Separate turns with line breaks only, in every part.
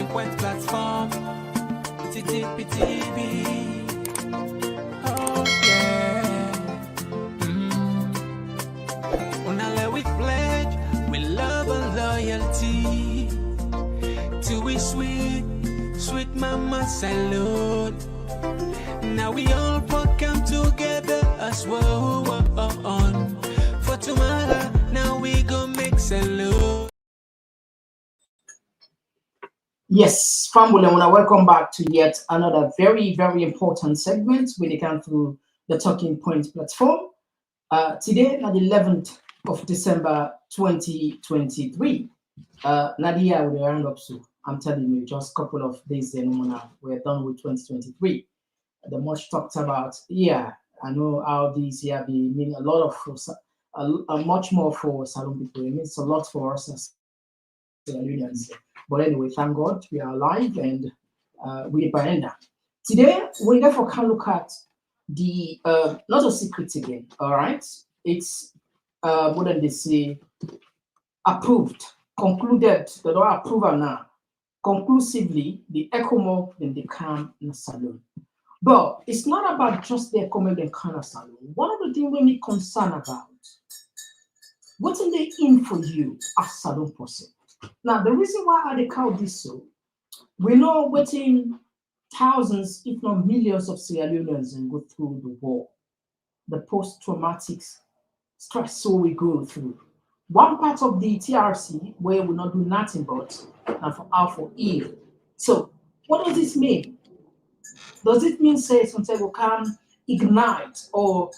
point platform. TTPTV. Oh yeah. Unale we pledge with love and loyalty to we sweet, sweet mama salute. Now we all come together as well on for tomorrow. Now we go make salute.
Yes, family, I want to welcome back to yet another very, very important segment when it comes to the Talking Point platform. Today, on the 11th of December 2023, Nadia will round up soon. I'm telling you, just a couple of days now, we're done with 2023. The much talked about, yeah, I know how these year be mean a lot of much more for salon people. It means a lot for us as unions. But anyway, thank God we are alive and we're behind that. Today, we therefore can look at the not a secret again, all right? It's what did they say? Approved, concluded, the law approval now. Conclusively, the Ecomog and the can in the salon. But it's not about just the Ecomog and can salon. One of the things we need concern about, what's in the in for you as salon person? Now, the reason why I call this so, we know waiting thousands, if not millions of Sierra Leoneans and go through the war, the post-traumatic stress so we go through. One part of the TRC where we not do nothing but and for out for ill. So what does this mean? Does it mean say something we can ignite or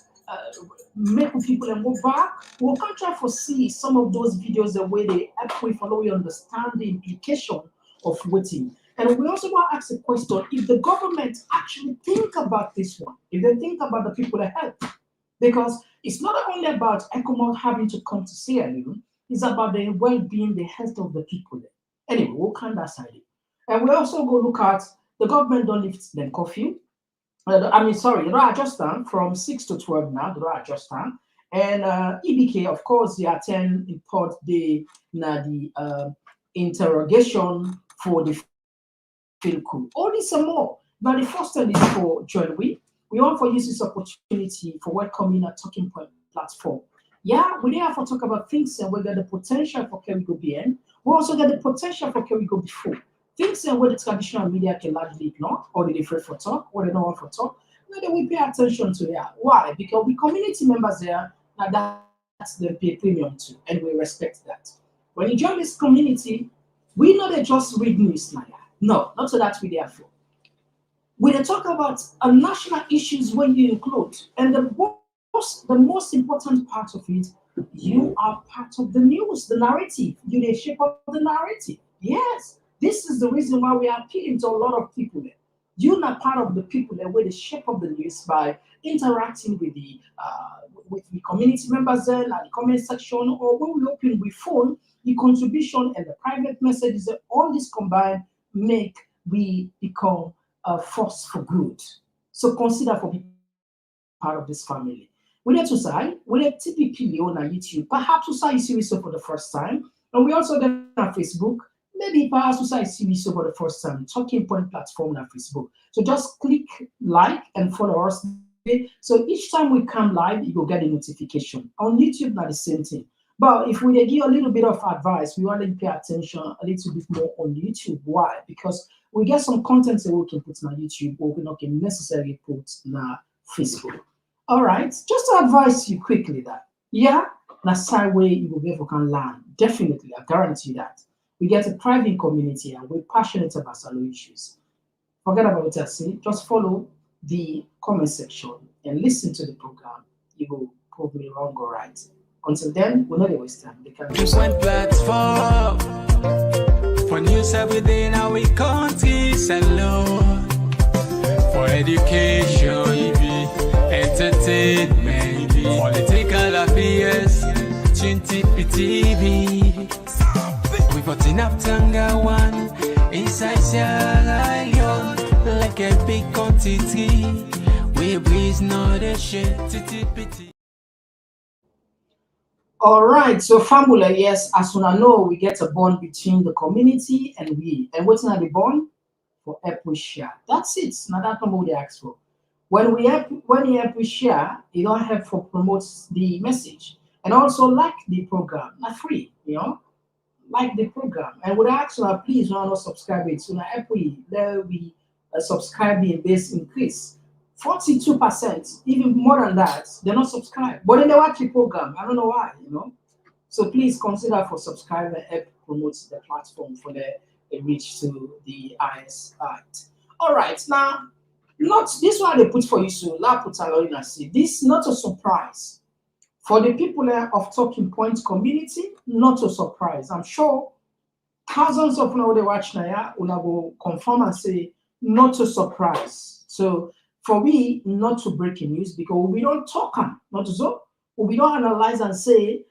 make people and go back? We can try to see some of those videos the way they actually follow you understand the implication of waiting. And we also want to ask a question, if the government actually think about this one, if they think about the people ahead, because it's not only about Ecomog having to come to Sierra Leone, it's about the well-being, the health of the people there. Anyway, we'll kind of side it. And we also go look at the government don't lift them curfew. The adjustment from 6 to 12 now, the adjustment. And EBK, of course, they attend import the interrogation for the field crew. All this and more. But the first thing is for John We want to use this opportunity for welcoming a Talking Point platform. Yeah, we have to talk about things and we got the potential for Kerigo BN. We also got the potential for Kerigo before. Things and where the traditional media can largely ignore, or they afraid for talk, or they don't want for talk, whether we pay attention to that. Why? Because we community members there, and that's the pay premium to, and we respect that. When you join this community, we know they just read news like that. No, not so that we therefore. We talk about national issues when you include, and the most important part of it, you are part of the news, the narrative. You the shape of the narrative. Yes. This is the reason why we are appealing to a lot of people there. You're not part of the people that were the shape of the news by interacting with the community members there, like the comment section, or when we open with phone, the contribution and the private messages, all this combined make we become a force for good. So consider for being part of this family. We need to say, we need TPP on YouTube. Perhaps to say series for the first time, and we also get on Facebook. Maybe perhaps to see me for the first time, Talking Point platform on Facebook. So just click like and follow us. So each time we come live, you will get a notification. On YouTube, not the same thing. But if we give a little bit of advice, we want to pay attention a little bit more on YouTube. Why? Because we get some content that we can put on YouTube or we not can necessarily put on Facebook. All right, just to advise you quickly that, yeah, that's the way you will be able to learn. Definitely, I guarantee you that. We get a private community and we're passionate about salon issues. Forget about what I say. Just follow the comment section and listen to the program. You will prove me wrong or right. Until then, we're not waste time.
Just one platform for news every day now we country salon. For education, entertainment, political affairs, TV. We got enough Tanga one inside Sierra Leone, like a big quantity. We breeze not a shit.
All right, so Fambula, yes, as soon as know, we get a bond between the community and we. And what's not the bond? For help share. That's it. Now that's not what they ask for. When you help share, you don't have for promotes the message. And also like the program, not free, like the program. And would ask you, please not subscribe it. So now every there will be a subscribing base increase. 42%, even more than that, they're not subscribed. But then they watch the program. I don't know why. So please consider for subscribe and help promote the platform for the reach to the highest height. All right, now not this one they put for you so la put along see. This not a surprise. For the people of Talking Point community, not a surprise. I'm sure thousands of now they watch now, una will confirm and say not a surprise. So for we not to breaking news because we don't talk not so we don't analyze and say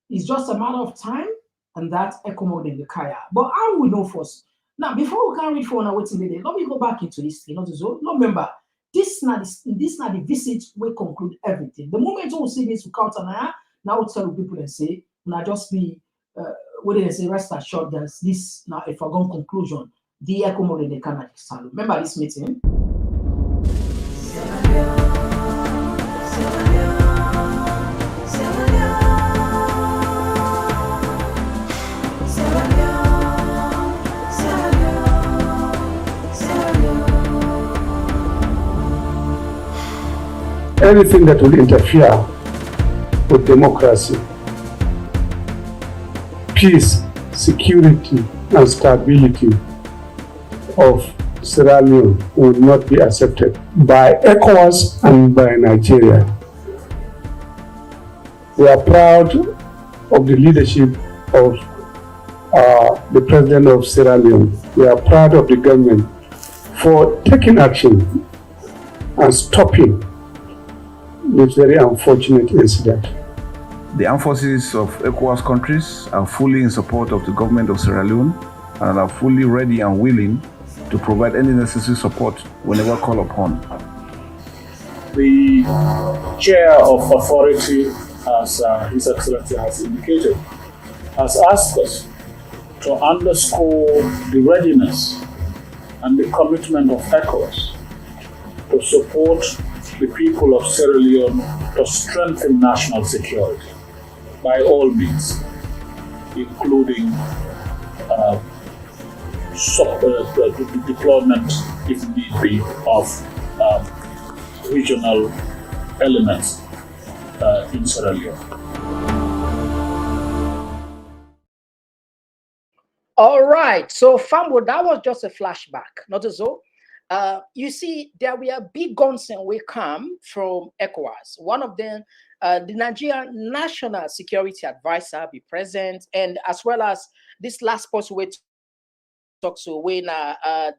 it's just a matter of time and that Ecomog in the Kaya. But how we know first? Now, before we can read for now waiting the day, let me go back into history, not so. No, remember, this not the visit will conclude everything. The moment we see this, we count on now we tell people and say, now just be what they say, rest assured that this now a foregone conclusion. The Ecomog in the Canada Salon. Remember this meeting?
Anything that will interfere with democracy, peace, security, and stability of Sierra Leone will not be accepted by ECOWAS and by Nigeria. We are proud of the leadership of the President of Sierra Leone. We are proud of the government for taking action and stopping this very unfortunate incident.
The armed forces of ECOWAS countries are fully in support of the government of Sierra Leone and are fully ready and willing to provide any necessary support whenever called upon.
The chair of authority, as His Excellency has indicated, has asked us to underscore the readiness and the commitment of ECOWAS to support the people of Sierra Leone to strengthen national security by all means, including the deployment, if need be, of regional elements in Sierra Leone.
All right, so Fambo, that was just a flashback, not so. You see, there were big guns and we come from ECOWAS. One of them, the Nigerian National Security Advisor, be present, and as well as this last person we talk to when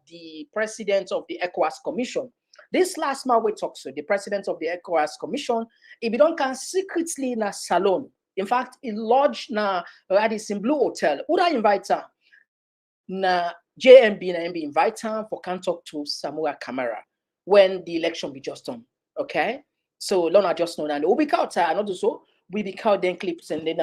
the president of the ECOWAS Commission. This last man we talk to the president of the ECOWAS Commission, if you don't can secretly in a salon. In fact, he lodged na Radisson Blue Hotel. Would I invite him? Na JMB na MB invite him for can talk to Samuel Kamara when the election be just done. Okay, so Lona just know that we be out and not so we be out then clips and then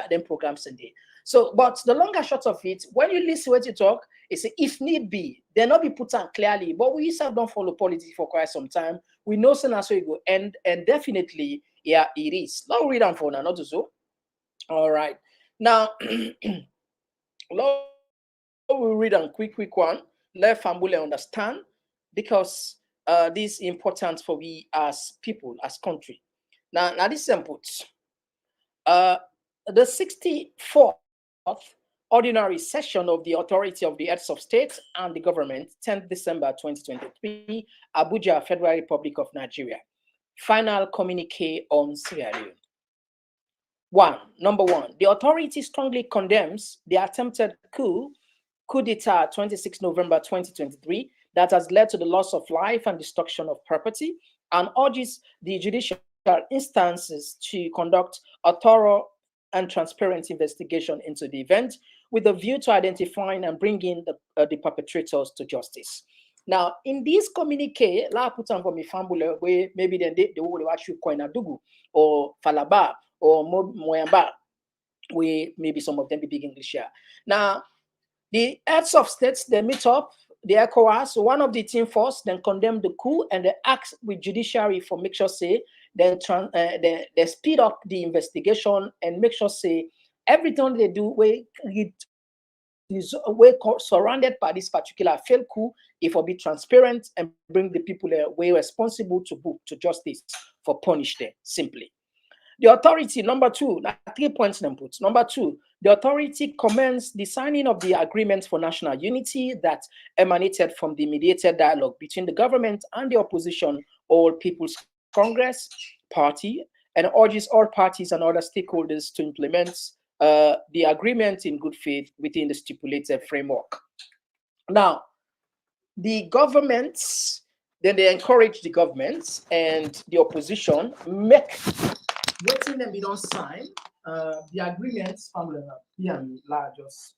then programs and day. So, but the longer short of it, when you listen what you talk, it's if need be, they'll not be put on clearly. But we used to don't follow politics for quite some time. We know so it go end, and definitely, yeah, it is. Now read on for now, not so. All right, now. We'll read a quick one. Let Fambule understand because this is important for we as people, as country. Now this is input. The 64th ordinary session of the Authority of the Heads of State and the Government, 10th December 2023, Abuja, Federal Republic of Nigeria. Final communique on Sierra Leone. Number one, the authority strongly condemns the attempted coup d'etat 26 November 2023 that has led to the loss of life and destruction of property and urges the judicial instances to conduct a thorough and transparent investigation into the event with a view to identifying and bringing the perpetrators to justice. Now, in this communique, la put on for me fambule where maybe they will watch you coin adugu or falaba or Moyamba, where maybe some of them be big English here. Now, the heads of states, they meet up, the ECOWAS, so one of the team force, then condemn the coup and they act with judiciary for make sure say, then they speed up the investigation and make sure say everything they do is surrounded by this particular failed coup, it will be transparent and bring the people way responsible to justice for punish them simply. The authority, number two, 3 points then put. Number two, the authority commenced the signing of the agreement for national unity that emanated from the mediated dialogue between the government and the opposition, All People's Congress Party, and urges all parties and other stakeholders to implement the agreement in good faith within the stipulated framework. Now, the governments, then they encourage the governments and the opposition make waiting them we don't sign the agreements from the largest.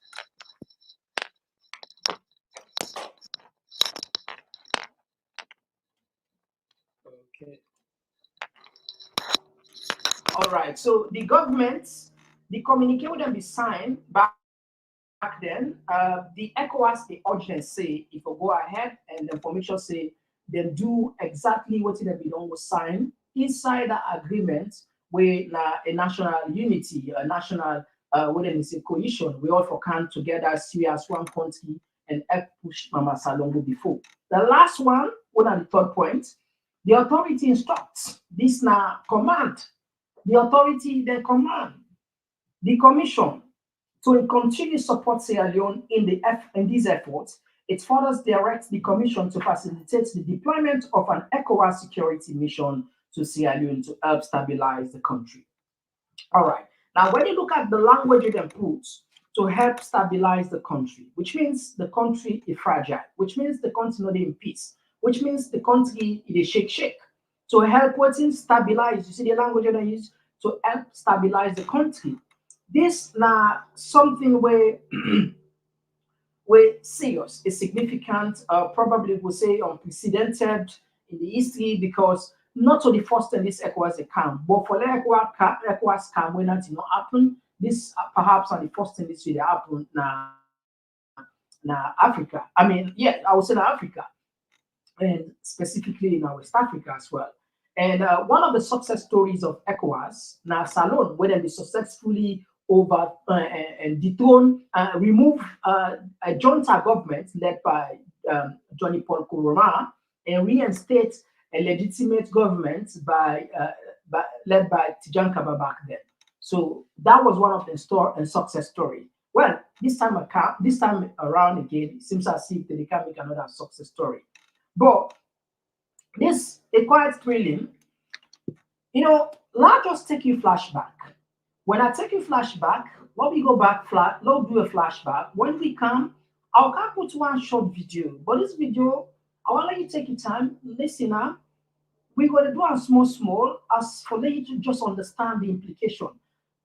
Okay. All right. So the governments, the communique would then be signed back then. The ECOWAS, the urgent say, if we go ahead and the information say, then do exactly what they be done was sign inside the agreement with a national unity, a national what they say coalition. We all for come together, see as one country and help push Mama Salongo before. The last one, what are the third point? The authority instructs. This now command. The authority then command the commission to continue support Sierra Leone in these efforts. It further directs the commission to facilitate the deployment of an ECOWAS security mission to Sierra Leone to help stabilize the country. All right. Now, when you look at the language it then puts to help stabilize the country, which means the country is fragile, which means the country not in peace, which means the country is shake. To help what's stabilize, you see the language that I use to help stabilize the country. This now something where we're serious, is significant, probably we'll say unprecedented in the history because not to the first time this ECOWAS come, but for the ECOWAS come when that did not happen, this perhaps are the first time this will happen now Africa. I mean, yeah, I would say Africa, and specifically in West Africa as well. And one of the success stories of ECOWAS, now Salon, where they successfully over and dethrone, remove a junta government led by Johnny Paul Kuruma and reinstate a legitimate government led by Tijan back then. So that was one of the success story. Well, this time around again, it seems as if they can make another success story. But this is quite thrilling. You know, let's just take you flashback. When I take you flashback, when we go back, let's do a flashback. When we come, I'll put one short video. But this video, I want to let you take your time, listen up. We're going to do a small, as for you to just understand the implication.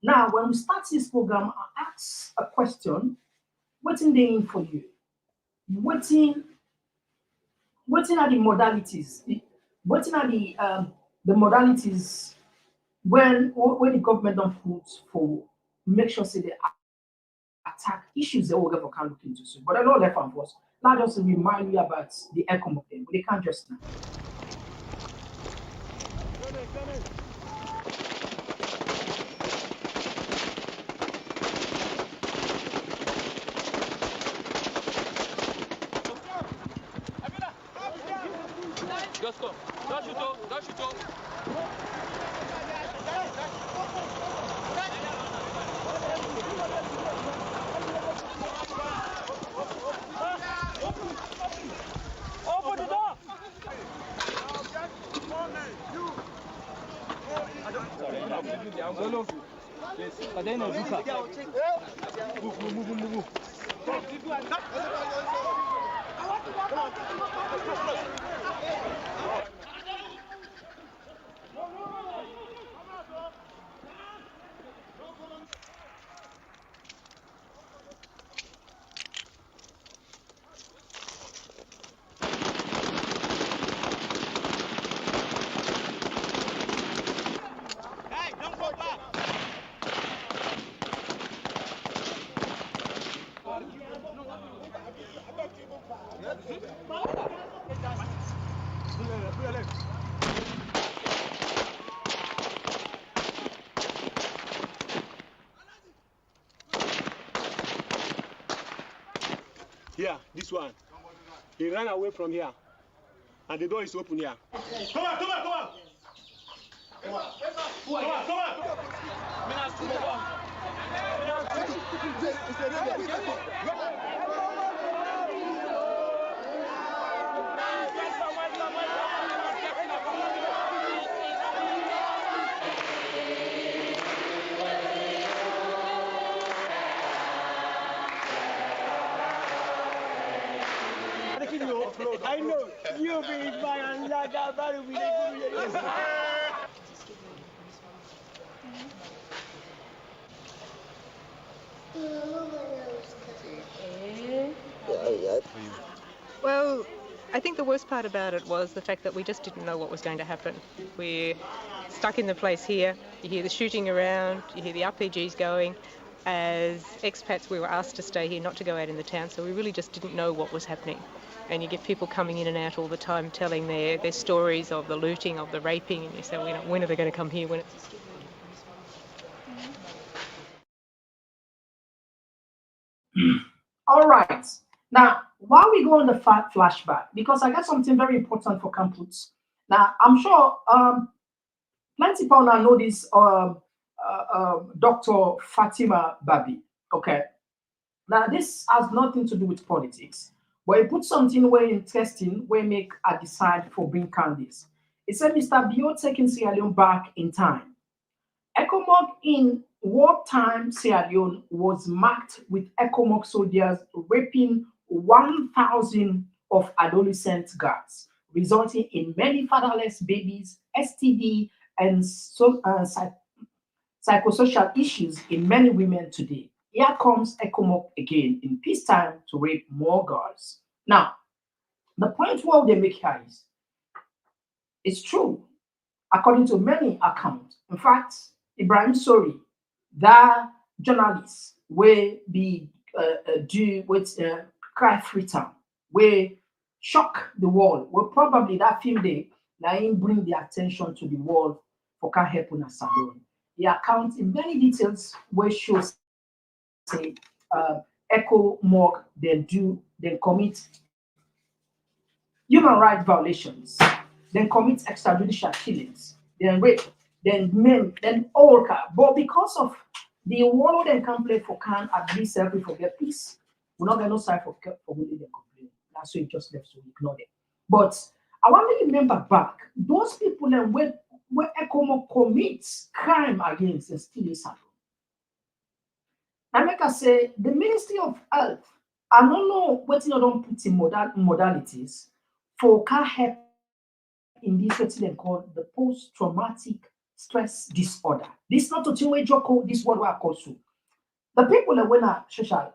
Now, when we start this program, I ask a question. What's in the aim for you? What's in are the modalities? What are the modalities when the government don't put for make sure say they attack issues that we'll can look into soon. But I know left and first. Now just remind you about the Ecomog thing, but they can't just now.
Don't shoot. Open the door. Move. Hey, don't go back.
Here, this one. He ran away from here. And the door is open here. Come on, come on, come on! Come on, come on, come on! I know you be my and that very
Well, I think the worst part about it was the fact that we just didn't know what was going to happen. We're stuck in the place here. You hear the shooting around, you hear the RPGs going. As expats, we were asked to stay here, not to go out in the town, so we really just didn't know what was happening. And you get people coming in and out all the time telling their stories of the looting, of the raping, and you say, well, you know, when are they going to come here? When it's
All right. Now, while we go on the flashback, because I got something very important for Campus. Now, I'm sure plenty people now know this Dr. Fatima Babi. Okay. Now, this has nothing to do with politics, but he put something very interesting where make a decide for being candidates. He said, Mr. Bio taking Sierra Leone back in time. Ecomog in wartime Sierra Leone was marked with Ecomog soldiers raping 1,000 of adolescent girls, resulting in many fatherless babies, STD, and psychosocial issues in many women today. Here comes Ecomog again in peacetime to rape more girls. Now, the point what they make here is, it's true, according to many accounts. In fact, Ibrahim Sori, that journalist, will be do with Cry Freetown, will shock the world. Well, probably that film day, now bring the attention to the world for can help on a salon. The account in many details where shows say Ecomog then commit human rights violations, then commit extrajudicial killings, then rape, then men, then all kind. But because of the war they can play for can at least help we forget peace. We're not gonna no side for who they complain. That's why it just left, so we ignore them. But I want to remember back those people then when Ecomog commits crime against the still is happening. I make us say the Ministry of Health, I don't know what you don't put in modalities for can help in this what they call the post-traumatic stress disorder. This not to change Joko, this what we are called to. The people that when are social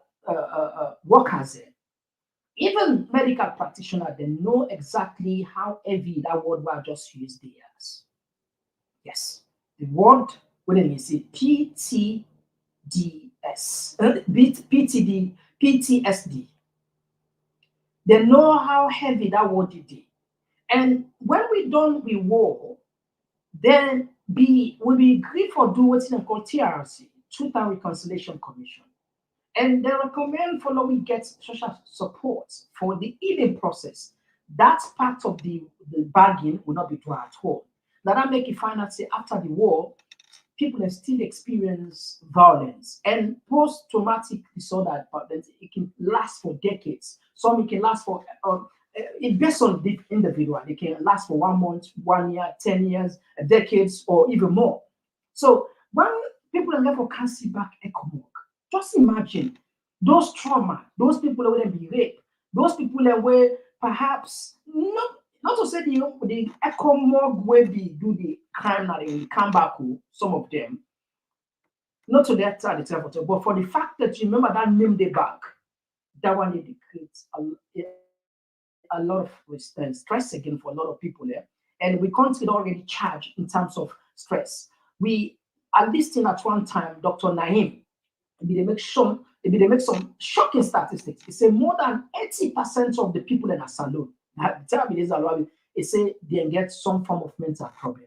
workers, even medical practitioners, they know exactly how heavy that word we just used there as. Yes, the word when you say PTSD, PTSD. They know how heavy that word is. And when we done with war, then we agree for do what's called TRC, Truth and Reconciliation Commission. And they recommend for we get social support for the healing process. That part of the bargain will not be done at all. Now that make it find out say after the war, people have still experience violence and post-traumatic disorder, but it can last for decades. Some it can last for it based on the individual. It can last for 1 month, 1 year, 10 years, decades, or even more. So when people are therefore can't see back Ecomog, just imagine those trauma, those people that will be raped, those people that were perhaps not to say the Ecomog will be do the crime that they will come back, some of them, not to that side itself, but for the fact that you remember that name they back, that one it creates a lot of stress again for a lot of people there. And we consider already charged in terms of stress. We are listing at one time Dr. Naim. Maybe they make some shocking statistics. It say more than 80% of the people in a salon, it say they get some form of mental problem.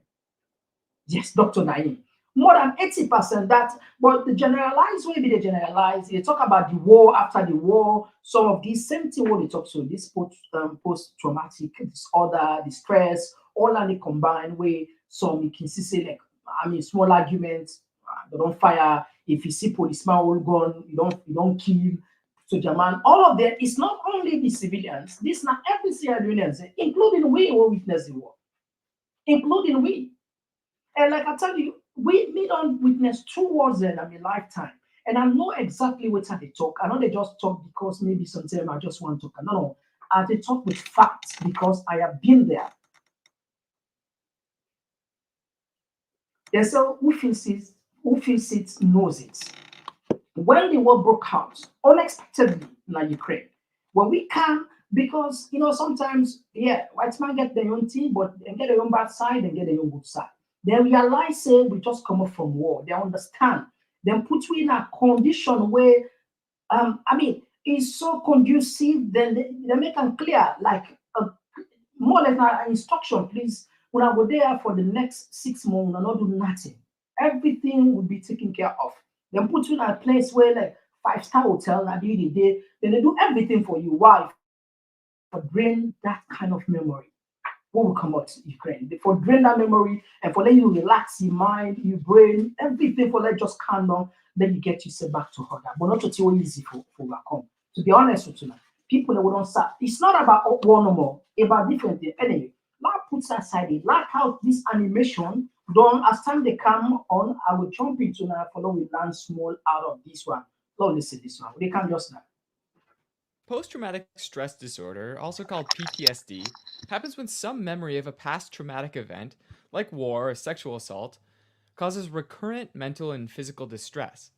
Yes, Dr. Naim. More than 80% that, but the generalized way they generalize, they talk about the war after the war, some of these same thing what they talk so this post-traumatic disorder, the stress, all and they combine way some you can see say like small arguments, they don't fire. If you see policeman hold gun, you don't kill. So German, all of them, it's not only the civilians, this not every Sierra Leoneans, including we who witness the war, including we. And like I tell you, we don't witness two wars in my lifetime. And I know exactly what they talk. I know they just talk because maybe sometimes I just want to talk. No. They talk with facts because I have been there. They say who feels it knows it. When the war broke out unexpectedly in Ukraine, when we can, because sometimes white man get their own thing, but they get their own bad side and get their own good side. They realize say we just come up from war. They understand. Then put we in a condition where it's so conducive. Then they make them clear like more or less an instruction. Please, when I go there for the next 6 months, I not do nothing. Everything will be taken care of. Then put you in a place where like 5-star hotel, and then they do everything for you. Why? For drain that kind of memory. What will come out to Ukraine? For drain that memory and for let you relax your mind, your brain, everything for let just calm down, then you get yourself back to order. But not to tell you easy for overcome. To be honest with you, people that wouldn't start. It's not about one no more, about different things. Anyway, that puts aside it. Like how this animation done as time they come on, I will jump into now follow we learn small out of this one. Don't listen this one. They can just now.
Post-traumatic stress disorder, also called PTSD, happens when some memory of a past traumatic event, like war or sexual assault, causes recurrent mental and physical distress.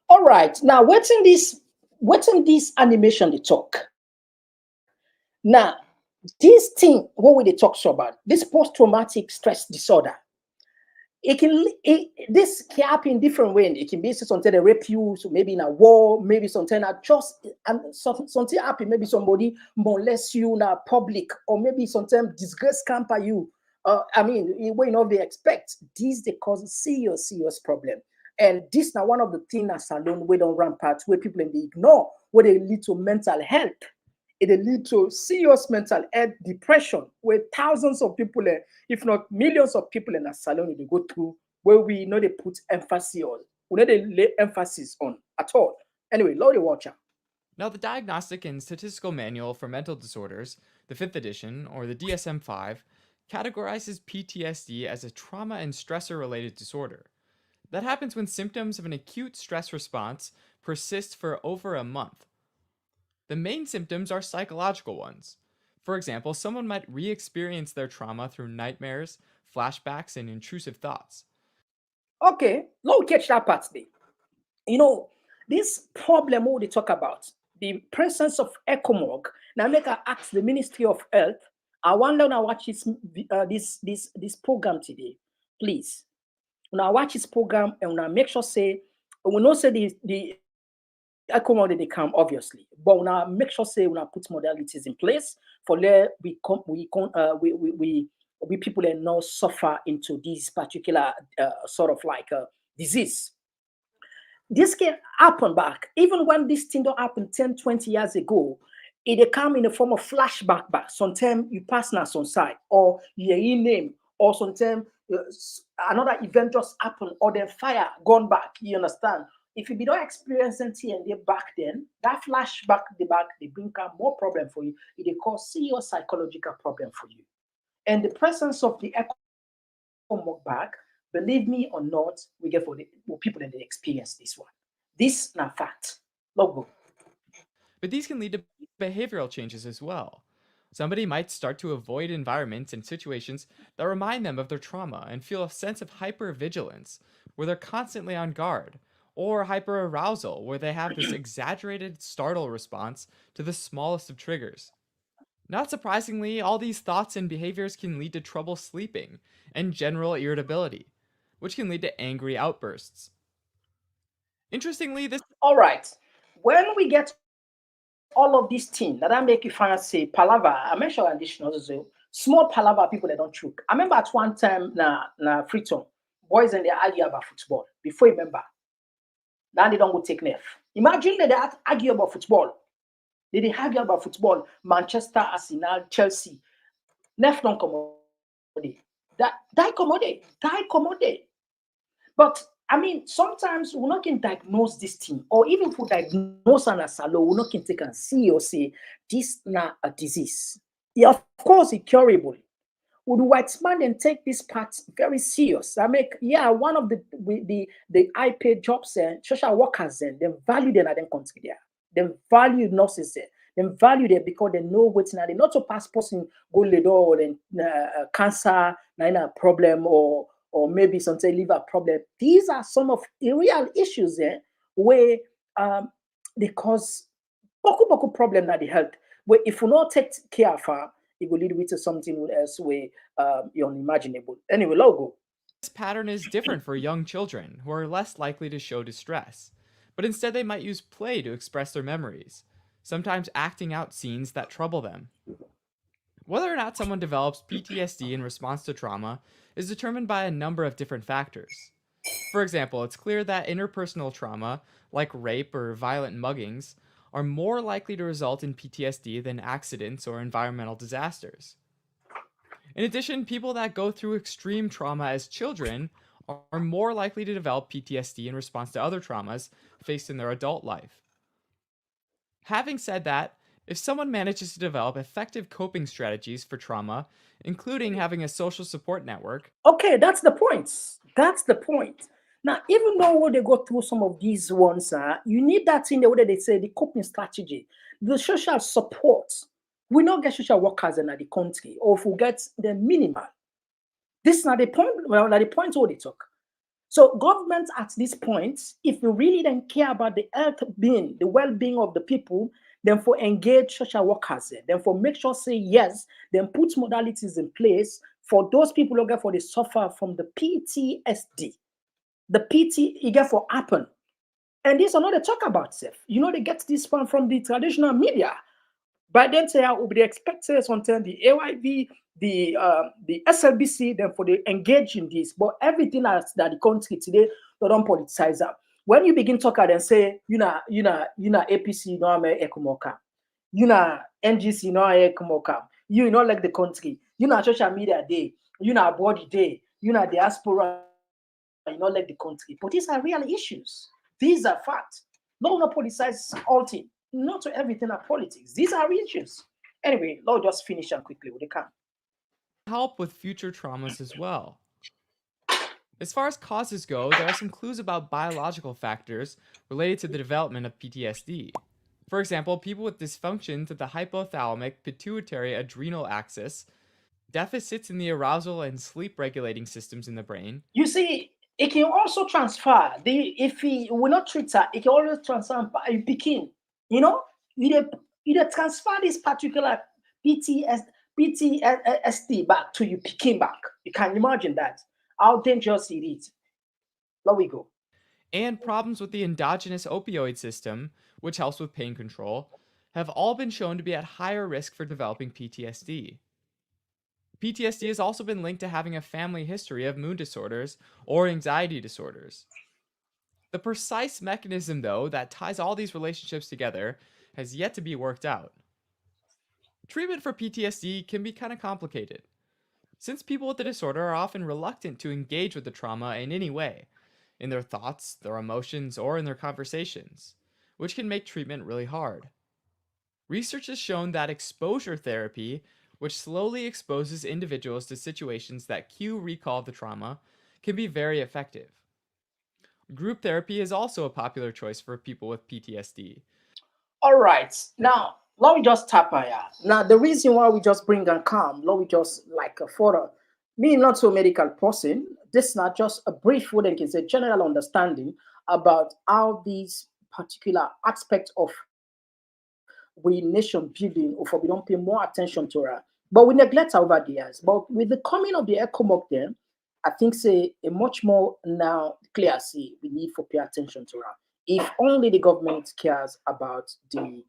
All right, now what's in this animation they talk? Now, this thing, what we they talk so about, this post-traumatic stress disorder, this can happen in different ways. It can be something they rape you, so maybe in a war, maybe something something happen, maybe somebody molest you in a public, or maybe sometimes disgrace camper you. They expect these they cause serious problem. And this now one of the things that salon we don't rampart where people they ignore, where they lead to mental health. It lead to serious mental health depression, where thousands of people, if not millions of people in a salon they go through, where we know they put emphasis on, we know they lay emphasis on at all. Anyway, Lord, watch out.
Now, the Diagnostic and Statistical Manual for Mental Disorders, the 5th edition, or the DSM-5, categorizes PTSD as a trauma and stressor-related disorder. That happens when symptoms of an acute stress response persist for over a month. The main symptoms are psychological ones. For example, someone might re-experience their trauma through nightmares, flashbacks, and intrusive thoughts.
Okay, now catch that part there. This problem what they talk about, the presence of Ecomog. Now make I ask the Ministry of Health. I want to watch this program today, please. When I watch this program and when I make sure say, we know say the Ecomog they come obviously, but when I make sure say when I put modalities in place for let we people that now suffer into this particular sort of like disease. This can happen back. Even when this thing don't happen 10, 20 years ago, it come in the form of flashback back. Sometimes you pass now some side, or your name, or sometimes another event just happened, or then fire gone back. You understand? If you be not experiencing TND back then, that flashback the back, they bring up more problem for you. It cause serious psychological problem for you. And the presence of the Ecomog back, believe me or not, we get for people that they experience this one. This na fact. Logo.
But these can lead to behavioral changes as well. Somebody might start to avoid environments and situations that remind them of their trauma and feel a sense of hypervigilance, where they're constantly on guard, or hyperarousal, where they have this exaggerated startle response to the smallest of triggers. Not surprisingly, all these thoughts and behaviors can lead to trouble sleeping and general irritability, which can lead to angry outbursts. Interestingly, this
All right. When we get all of these things that I make you find say palaver, I mentioned additional also small palaver people that don't choke. I remember at one time na Freetown, boys and they argue about football. Before you remember, now they don't go take nerve. Imagine that they argue about football. They argue about football. Manchester, Arsenal, Chelsea. Nerve don't come die commode. But I mean, sometimes we not can diagnose this thing, or even if we diagnose an asalo, we not can take and see or say this na a disease. Yeah, of course, it's curable. Would white man then take this part very serious? I make one of the high paid jobs and social workers and they value them at them country there. They value nurses there. They value them because they know what's now. They not to pass person go lead or then cancer, a problem or maybe something liver problem. These are some of the real issues there where they cause boku problem that the health. Where if you not take care of her, it will lead to something else where unimaginable. Anyway, logo.
This pattern is different for young children who are less likely to show distress, but instead they might use play to express their memories, sometimes acting out scenes that trouble them. Whether or not someone develops PTSD in response to trauma is determined by a number of different factors. For example, it's clear that interpersonal trauma, like rape or violent muggings, are more likely to result in PTSD than accidents or environmental disasters. In addition, people that go through extreme trauma as children are more likely to develop PTSD in response to other traumas faced in their adult life. Having said that, if someone manages to develop effective coping strategies for trauma, including having a social support network.
Okay, that's the point. That's the point. Now, even though they go through some of these ones, you need that in the way they say the coping strategy, the social support. We not get social workers in the country, or if we get the minimal. This is not the point. Well, not the point where they talk. So, government at this point, if you really don't care about the health being, the well-being of the people, then for engage social workers, then for make sure say yes, then put modalities in place for those people who get for they suffer from the PTSD. The PT you get for happen. And this are not they talk about self. They get this one from the traditional media. By then say I would expect sometimes the AYV, the SLBC, then for they engage in this. But everything that the country today, they don't politicize that. When you begin talking and say, APC, I'm Ecomog, NGC, Ecomog, not like the country, social media day, body day, diaspora, not like the country. But these are real issues. These are facts. Not politicize all things. Not to everything are politics. These are issues. Anyway, Lord, just finish and quickly with the can.
Help with future traumas as well. As far as causes go, there are some clues about biological factors related to the development of PTSD. For example, people with dysfunctions of the hypothalamic pituitary adrenal axis, deficits in the arousal and sleep regulating systems in the brain.
You see, it can also transfer. If we will not treat her, it can always transfer by picking. You transfer this particular PTSD back to you picking back. You can imagine that. How dangerous it is. There we go.
And problems with the endogenous opioid system, which helps with pain control, have all been shown to be at higher risk for developing PTSD. PTSD has also been linked to having a family history of mood disorders or anxiety disorders. The precise mechanism, though, that ties all these relationships together has yet to be worked out. Treatment for PTSD can be kind of complicated, since people with the disorder are often reluctant to engage with the trauma in any way, in their thoughts, their emotions, or in their conversations, which can make treatment really hard. Research has shown that exposure therapy, which slowly exposes individuals to situations that cue recall of the trauma, can be very effective. Group therapy is also a popular choice for people with PTSD.
All right. Now, let me just tap here. Now, the reason why we just bring and come, let me just like a photo. Me, not so medical person. This is not just a brief, what can say, general understanding about how these particular aspects of we nation building, or we don't pay more attention to her. But we neglect her over the years. But with the coming of the Ecomog there, I think say a much more now clear see we need for pay attention to her. if only the government cares about the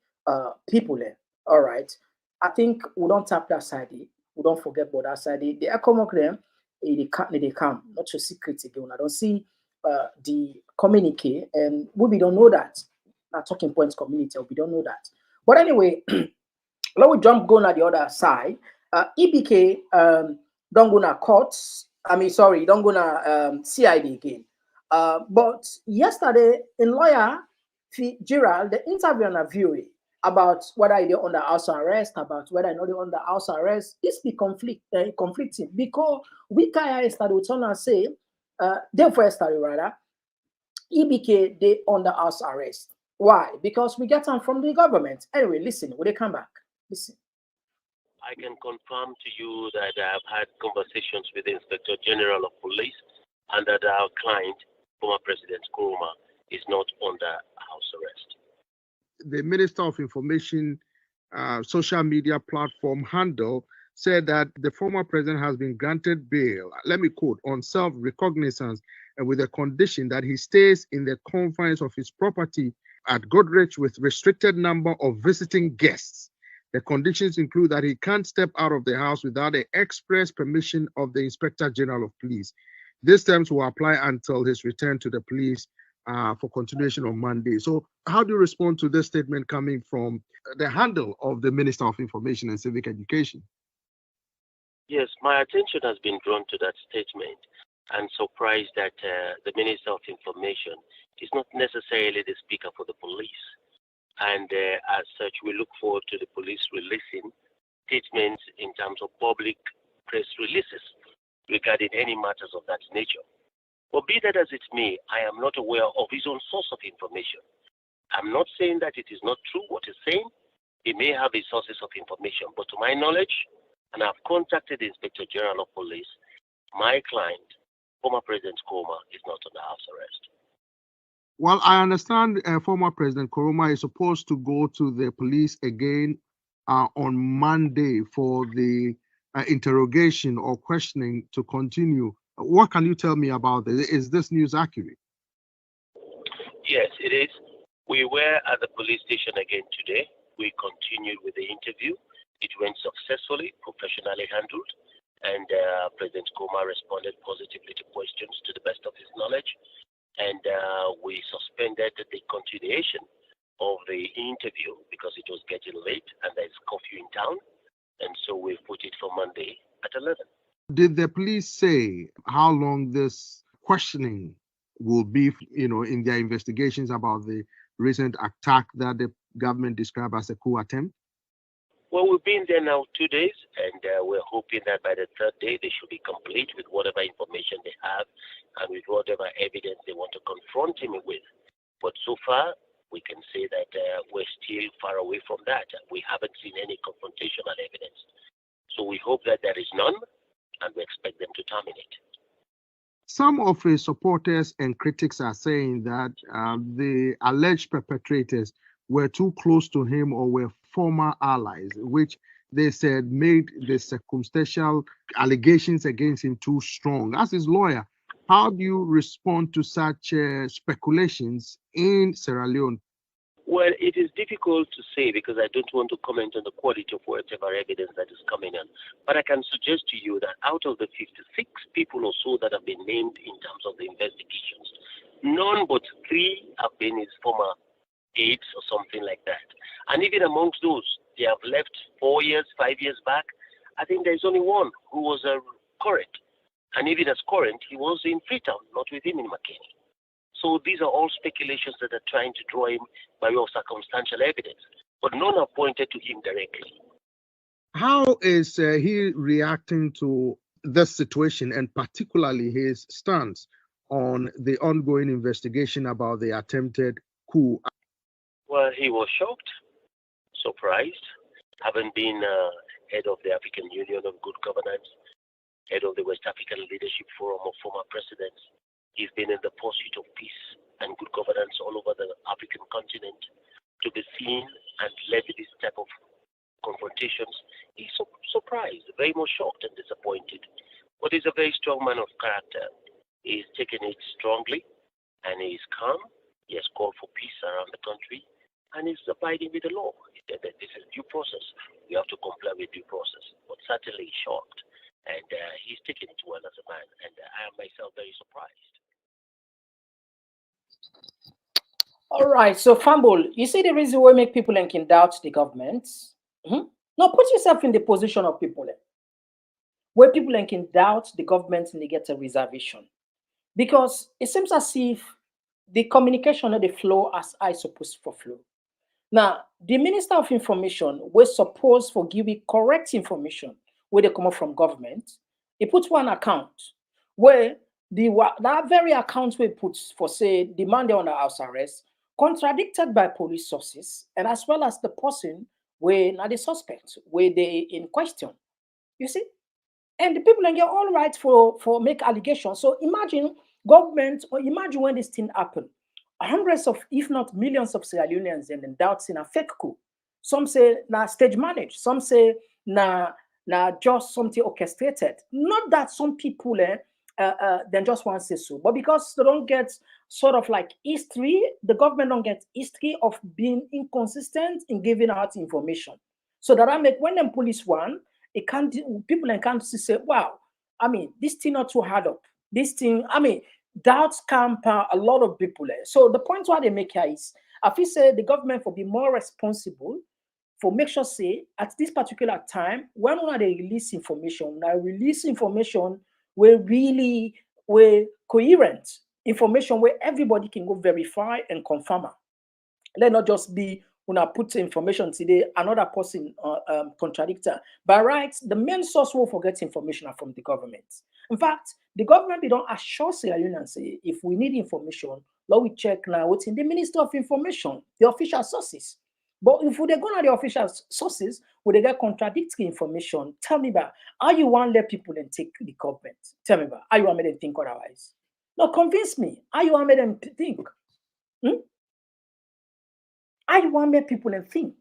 people there, all right, I think we don't tap that side. We don't forget about that side. The Ecomog them, they come, not to secret again. I don't see the communique, and we don't know that. Not talking points community, we don't know that. But anyway, let we jump go on the other side. EBK don't go na courts. I mean, sorry, don't go na CID again. But yesterday, in lawyer Gerald, the interview on a view about whether they're under house arrest, about whether or not they're under house arrest, it's be conflicting because we can start with and say, therefore, study rather, EBK they under house arrest. Why? Because we get them from the government. Anyway, listen, when they come back, listen.
I can confirm to you that I've had conversations with the Inspector General of Police and that our client, former President Kuruma, is not under house arrest.
The Minister of Information social media platform handle said that the former president has been granted bail, let me quote, on self-recognizance and with a condition that he stays in the confines of his property at Godrich with restricted number of visiting guests. The conditions include that he can't step out of the house without the express permission of the Inspector General of Police. These terms will apply until his return to the police for continuation on Monday. So how do you respond to this statement coming from the handle of the Minister of Information and Civic Education?
Yes, my attention has been drawn to that statement. I'm surprised that the Minister of Information is not necessarily the speaker for the police. And as such, we look forward to the police releasing statements in terms of public press releases regarding any matters of that nature. But be that as it may, I am not aware of his own source of information. I'm not saying that it is not true what he's saying. He may have his sources of information, but to my knowledge, and I've contacted the Inspector General of Police, my client, former President Kuruma, is not under house arrest.
Well, I understand former President Kuruma is supposed to go to the police again on Monday for the interrogation or questioning to continue. What can you tell me about this? Is this news accurate?
Yes, it is. We were at the police station again today. We continued with the interview. It went successfully, professionally handled, and President Kuruma responded positively to questions to the best of his knowledge. And we suspended the continuation of the interview because it was getting late and there's curfew in town. And so we put it for Monday at 11.
Did the police say how long this questioning will be, in their investigations about the recent attack that the government described as a coup attempt?
Well, we've been there now 2 days, and we're hoping that by the third day they should be complete with whatever information they have and with whatever evidence they want to confront him with. But so far, we can say that we're still far away from that. We haven't seen any confrontational evidence. So we hope that there is none, and we expect them to terminate.
Some of his supporters and critics are saying that the alleged perpetrators were too close to him or were former allies, which they said made the circumstantial allegations against him too strong. As his lawyer, how do you respond to such speculations in Sierra Leone?
Well, it is difficult to say because I don't want to comment on the quality of whatever evidence that is coming in. But I can suggest to you that out of the 56 people or so that have been named in terms of the investigations, none but 3 have been his former aides or something like that. And even amongst those, they have left 4 years, 5 years back. I think there's only one who was current. And even as current, he was in Freetown, not with him in McKinney. So these are all speculations that are trying to draw him by way of circumstantial evidence. But none have pointed to him directly.
How is he reacting to this situation, and particularly his stance on the ongoing investigation about the attempted coup?
Well, he was shocked, surprised, having been head of the African Union of Good Governance, head of the West African Leadership Forum of former presidents. He's been in the pursuit of peace and good governance all over the African continent. To be seen and led with this type of confrontations, he's surprised, very much shocked and disappointed. But he's a very strong man of character. He's taken it strongly and he's calm. He has called for peace around the country, and he's abiding with the law. He said that this is due process. We have to comply with due process. But certainly he's shocked, and he's taking it well as a man, and I am myself very surprised.
All right, so Fumble, you see the reason why make people can doubt the government? Now put yourself in the position of people where people can doubt the government and they get a reservation. Because it seems as if the communication of the flow as I supposed for flow. Now, the Minister of Information was supposed for giving correct information where they come up from government. He puts one account where that very account we put for say the man they under house arrest contradicted by police sources and as well as the person where not the suspect where they in question. You see? And the people get all right for make allegations. So imagine government, or imagine when this thing happened. Hundreds of, if not millions of Sierra Leoneans and then doubts in a fake coup. Some say na stage managed. Some say na just something orchestrated. Not that some people then just want to say so, but because they don't get sort of like history, the government don't get history of being inconsistent in giving out information. So that I make when them police one, it can't people can't say, wow, I mean, this thing not too hard up. This thing, I mean, doubts camp a lot of people. So the point why they make here is, I feel say the government will be more responsible for make sure say at this particular time when they release information, where really where coherent information where everybody can go verify and confirm. Let not just be when I put information today, another person contradictor. By right, the main source will forget information from the government. In fact, the government don't assure Sierra Leone and say if we need information, let we check now what's in the Minister of Information, the official sources. But if they go to the official sources, where they get contradictory information, tell me about how you want to let people and take the government. Tell me about how you want me to think otherwise. No, convince me. How you want me to think? How you want me people and think?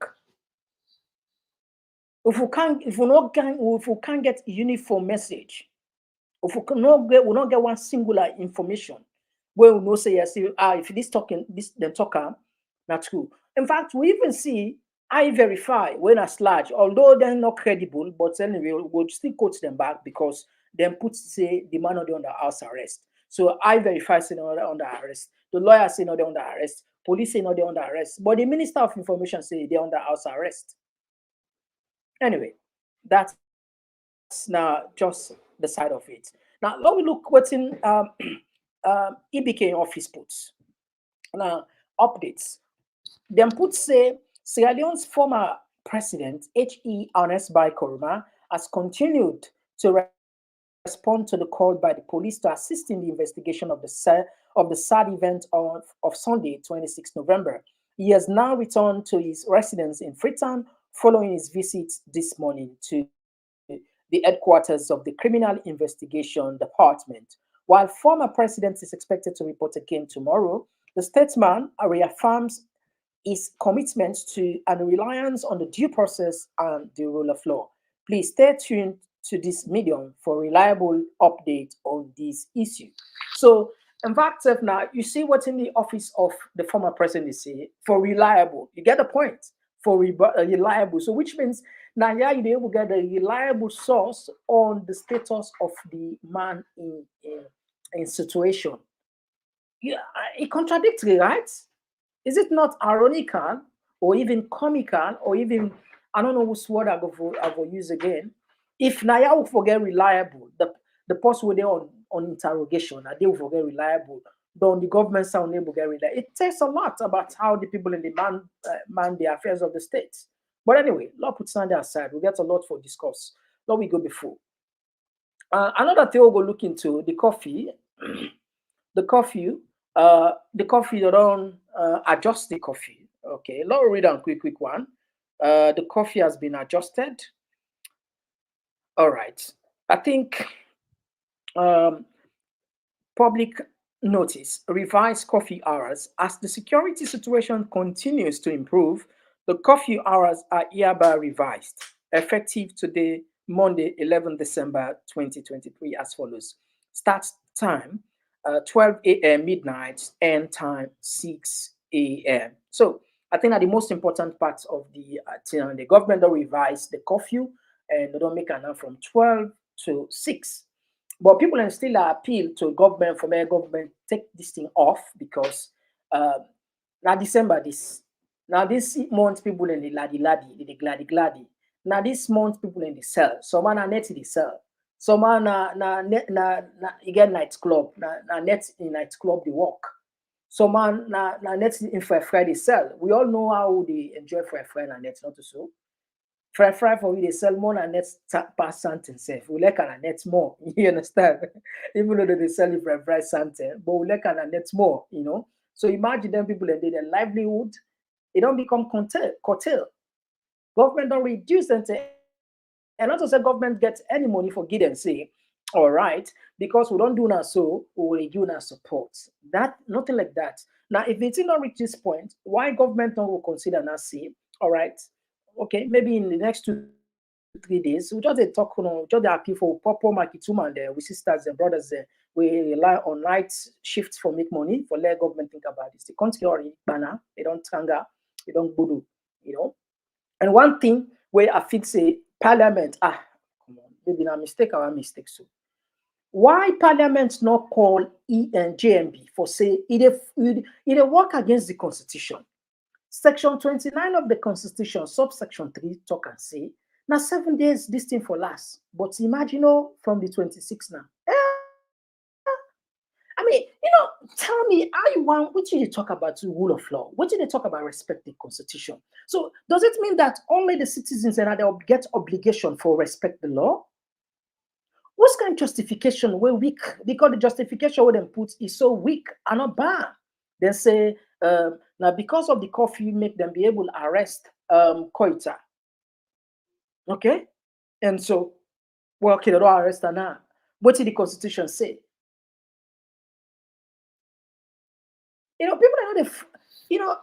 If we can't get a uniform message, if we not get one singular information, where we know say yes, if this talking this then talker, not true. In fact, we even see I verify when as large, although they're not credible, but anyway, we'll still quote them back because then put say the man under house arrest. So I verify say they're under arrest. The lawyer say no, they're under arrest. Police say no, they're under arrest. But the Minister of Information say they're under house arrest. Anyway, that's now just the side of it. Now let me look what's in EBK office puts. Now updates. Them put say Sierra Leone's former president H.E. Ernest Bai Koroma has continued to respond to the call by the police to assist in the investigation of the sad event of Sunday, 26 November. He has now returned to his residence in Freetown following his visit this morning to the headquarters of the Criminal Investigation Department. While former president is expected to report again tomorrow, the statesman reaffirms his commitment to and reliance on the due process and the rule of law. Please stay tuned to this medium for reliable update on this issue. So, in fact, now you see what's in the office of the former president is saying for reliable. You get the point for reliable. So, which means now you'll be able to get a reliable source on the status of the man in situation. Yeah, it contradictory, right? Is it not ironical or even comical or even, I don't know which word I will use again, if Naya will forget reliable, the person will there on interrogation, they will forget reliable, then the government sound able to get reliable. It says a lot about how the people in the man the affairs of the state. But anyway, Lord puts on their side. We get a lot for discuss. Let we go before. Another thing we'll go look into the coffee. The coffee, they don't adjust the coffee. Okay, let's read a quick one. The coffee has been adjusted. All right. I think public notice, revised coffee hours. As the security situation continues to improve, the coffee hours are hereby revised, effective today, Monday, 11 December 2023, as follows. Start time 12 a.m. midnight, end time 6 a.m. So I think that the most important part of the government don't revise the curfew and they don't make an from 12 to 6. But people can still appeal to government for their government take this thing off because now December this. Now this month people in the gladi. Now this month people in the cell. Some are net in the cell. Some are again nightclub. Na net in nightclub they work. Some are na net in for a Friday sell. We all know how they enjoy for a Friday and net not to so. Fry for we they sell more and net pass something safe. We like a net more. You understand? Even though they sell it for fry something, but we like a net more, you know. So imagine them people and their livelihood, it don't become curtail. Government don't reduce them to, and not to say government gets any money for give and say, all right, because we don't do now so, we will give now support. That nothing like that. Now, if it's not reach this point, why government don't will consider now say, all right, okay, maybe in the next 2-3 days, we just talk, just the appeal for Popo Makituma and we sisters and brothers there. We rely on night shifts for make money, for let government think about this. The country already banner, they don't tanga, they don't go, you know. And one thing where I think say parliament, come on, maybe not mistake or a mistake. So why parliament not call JMB for say it work against the constitution? Section 29 of the constitution, subsection 3, talk and say, now 7 days this thing for last. But imagine from the 26th now. I mean, tell me how you want, what did you talk about the rule of law? What did they talk about respect the constitution? So does it mean that only the citizens and they get obligation for respect the law? What kind of justification we're weak? Because the justification we them put is so weak and not bad. They say now because of the curfew, make them be able to arrest Koita. Okay? And so, well, okay, they don't arrest her now. What did the constitution say? People don't know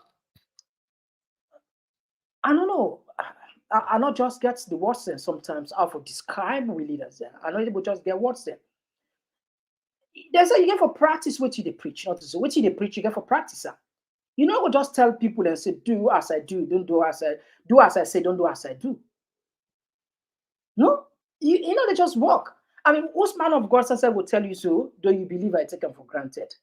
I don't know. I not just get the words then sometimes how to describe we leaders there. I know people just get words there. They say you get for practice what you they preach, not to say what you they preach, you get for practice. You know, we'll just tell people and say, do as I do, don't do as I say, don't do as I do. No, you know, they just walk. I mean, most man of God said will tell you so, do you believe I take them for granted?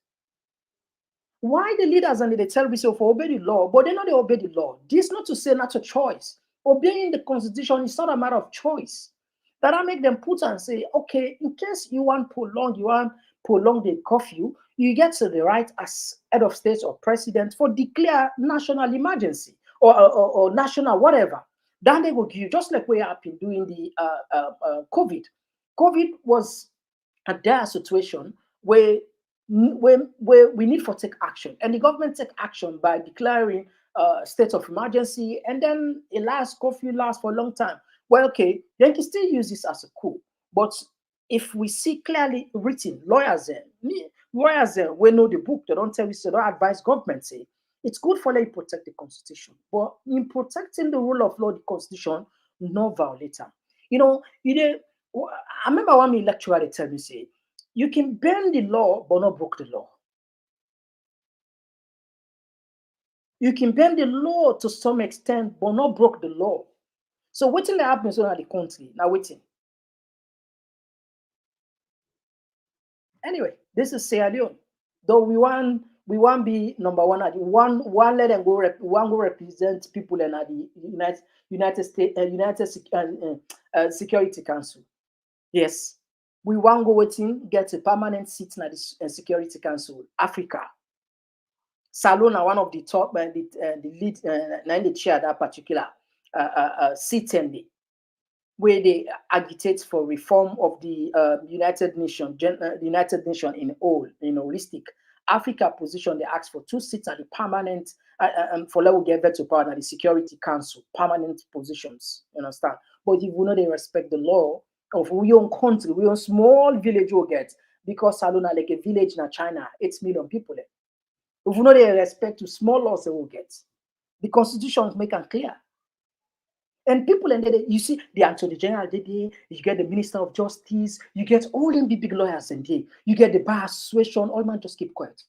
Why the leaders and they tell me so for obey the law, but they know they obey the law. This not to say not a choice. Obeying the constitution is not a matter of choice. That I make them put and say, okay, in case you want prolong the curfew, you get to the right as head of state or president for declare national emergency or national whatever. Then they will give you, just like we have been doing the COVID. COVID was a dire situation where we need for take action, and the government take action by declaring state of emergency, and then it lasts curfew lasts for a long time. Well, okay, they can still use this as a coup, but if we see clearly written, lawyers we know the book, they don't tell you, so they don't advise government say it's good for them to protect the constitution, but in protecting the rule of law, the constitution no violate them. I remember one lecturer they tell me say, you can bend the law but not break the law. You can bend the law to some extent but not break the law. So waiting that happens in the country now waiting. Anyway, this is Sierra Leone. Though we want be number one at one let them go go represent people in the United States Security Council. Yes. We want go waiting, get a permanent seat in the Security Council, Africa. Salona, one of the top and the lead, and the chair that particular seat and where they agitate for reform of the United Nations in all, holistic. Africa position, they ask for 2 seats at the permanent, for level get to power at the Security Council, permanent positions, you understand? But if we know they respect the law of we own country, we own small village will get, because Salona like a village in China, 8 million people there. If we know they respect to small laws they will get. The constitutions make it clear. And people, and then you see the Attorney General, you get the Minister of Justice, you get all them big lawyers, and you get the bar association. All man just keep quiet.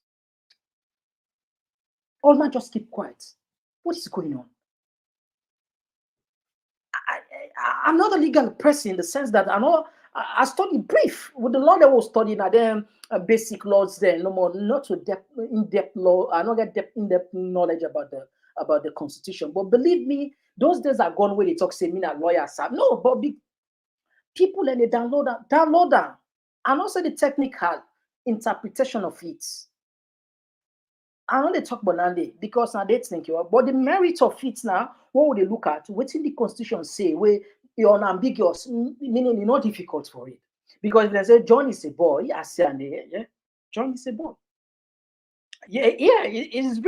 All man just keep quiet. What is going on? I'm not a legal person in the sense that I studied brief with the law that was studying at them basic laws there, no more, not to in-depth law. I don't get in-depth knowledge about the constitution. But believe me, those days are gone where they talk say me a lawyer, sir. No, but big people and they download them, and also the technical interpretation of it. I know they talk about because now they think you are, but the merit of it now, what would they look at? What in the constitution say where you're unambiguous, meaning it's not difficult for it. Because if they say John is a boy, I say, yeah, John is a boy. Yeah, it is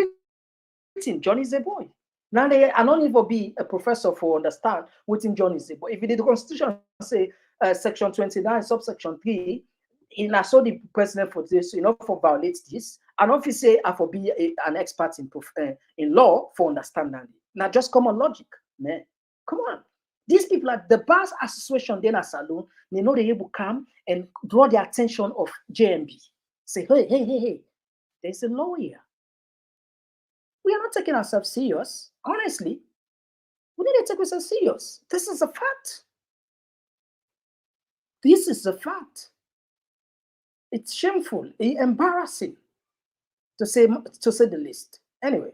written, John is a boy. Now I don't even be a professor for understand what in John is a boy. If the constitution say section 29, subsection 3, in I saw the president for this, for violate this, and if you say I for be an expert in law for understanding. Now just common logic, man. Come on. These people at the bars association, then a saloon, they know they able come and draw the attention of JMB. Say, hey, there's a law here. We are not taking ourselves serious. Honestly, we need to take ourselves serious. This is a fact. This is a fact. It's shameful, embarrassing, to say the least. Anyway,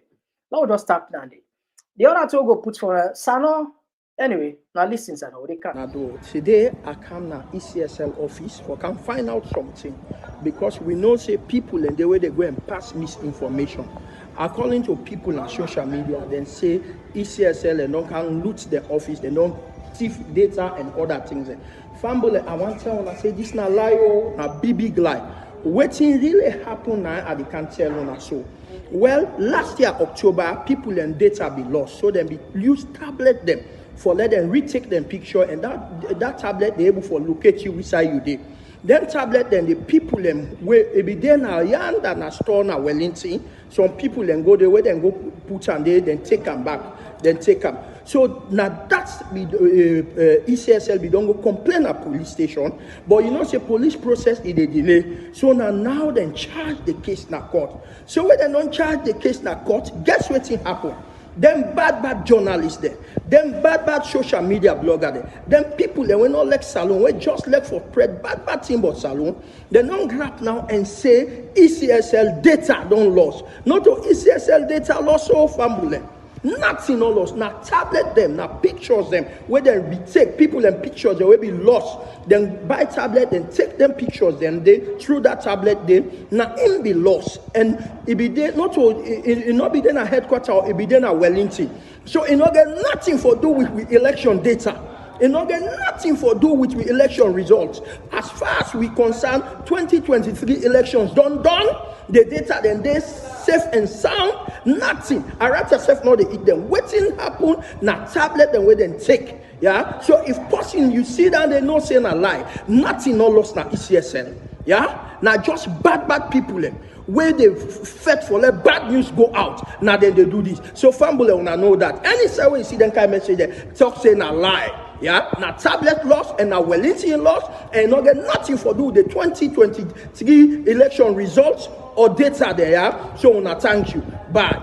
now we'll just start now. The other two go put for Sano. Anyway, now listen, Sano.
Today I come to ECSL office for can find out something because we know say people and the way they go and pass misinformation. According to people on social media, then say ECSL and don't can loot the office, they don't thief data and other things. Family, I want to tell you, I say this na lie or na big lie. What really happened now, I can't tell you so. Well, last year, October, people and data be lost. So then we use tablet them for let them retake them picture and that tablet they able for locate you beside you there. Then tablet then the people them where it be there now yarn that na store na Wellington. Some people then go there where then go put and they then take them back, then take them. So now that's ECSL we don't go complain at police station, but say police process is a delay. So now then charge the case na court. So when they don't charge the case na court, guess what thing happen? Them bad journalists there, them bad social media blogger there, them people that we not like salon, we just like for spread bad thing about salon. They don't grab now and say ECSL data don't lost. Not to ECSL data lost so family. Nothing all lost. Now tablet them, now pictures them, where they retake people and pictures they will be lost. Then buy tablet, then take them pictures, then they through that tablet they now in be lost. And it be there not to it not be there a headquarters or it be there a Wellington. So it not get nothing for do with election data. It not get nothing for do with election results. As far as we concern 2023 elections done, the data then they safe and sound, nothing. I rather self not they eat them. Waiting happen, now tablet then we then take. Yeah. So if person you see that they no saying a lie, nothing no lost na ECSL. Yeah. Now just bad people them. Where they fed for let bad news go out. Now then they do this. So family wanna know that. Any say when you see them kind of message there, talk saying a lie. Yeah, now tablet lost and now Wellington lost and not get nothing for do the 2023 election results or data there. Yeah? So now thank you. Bye.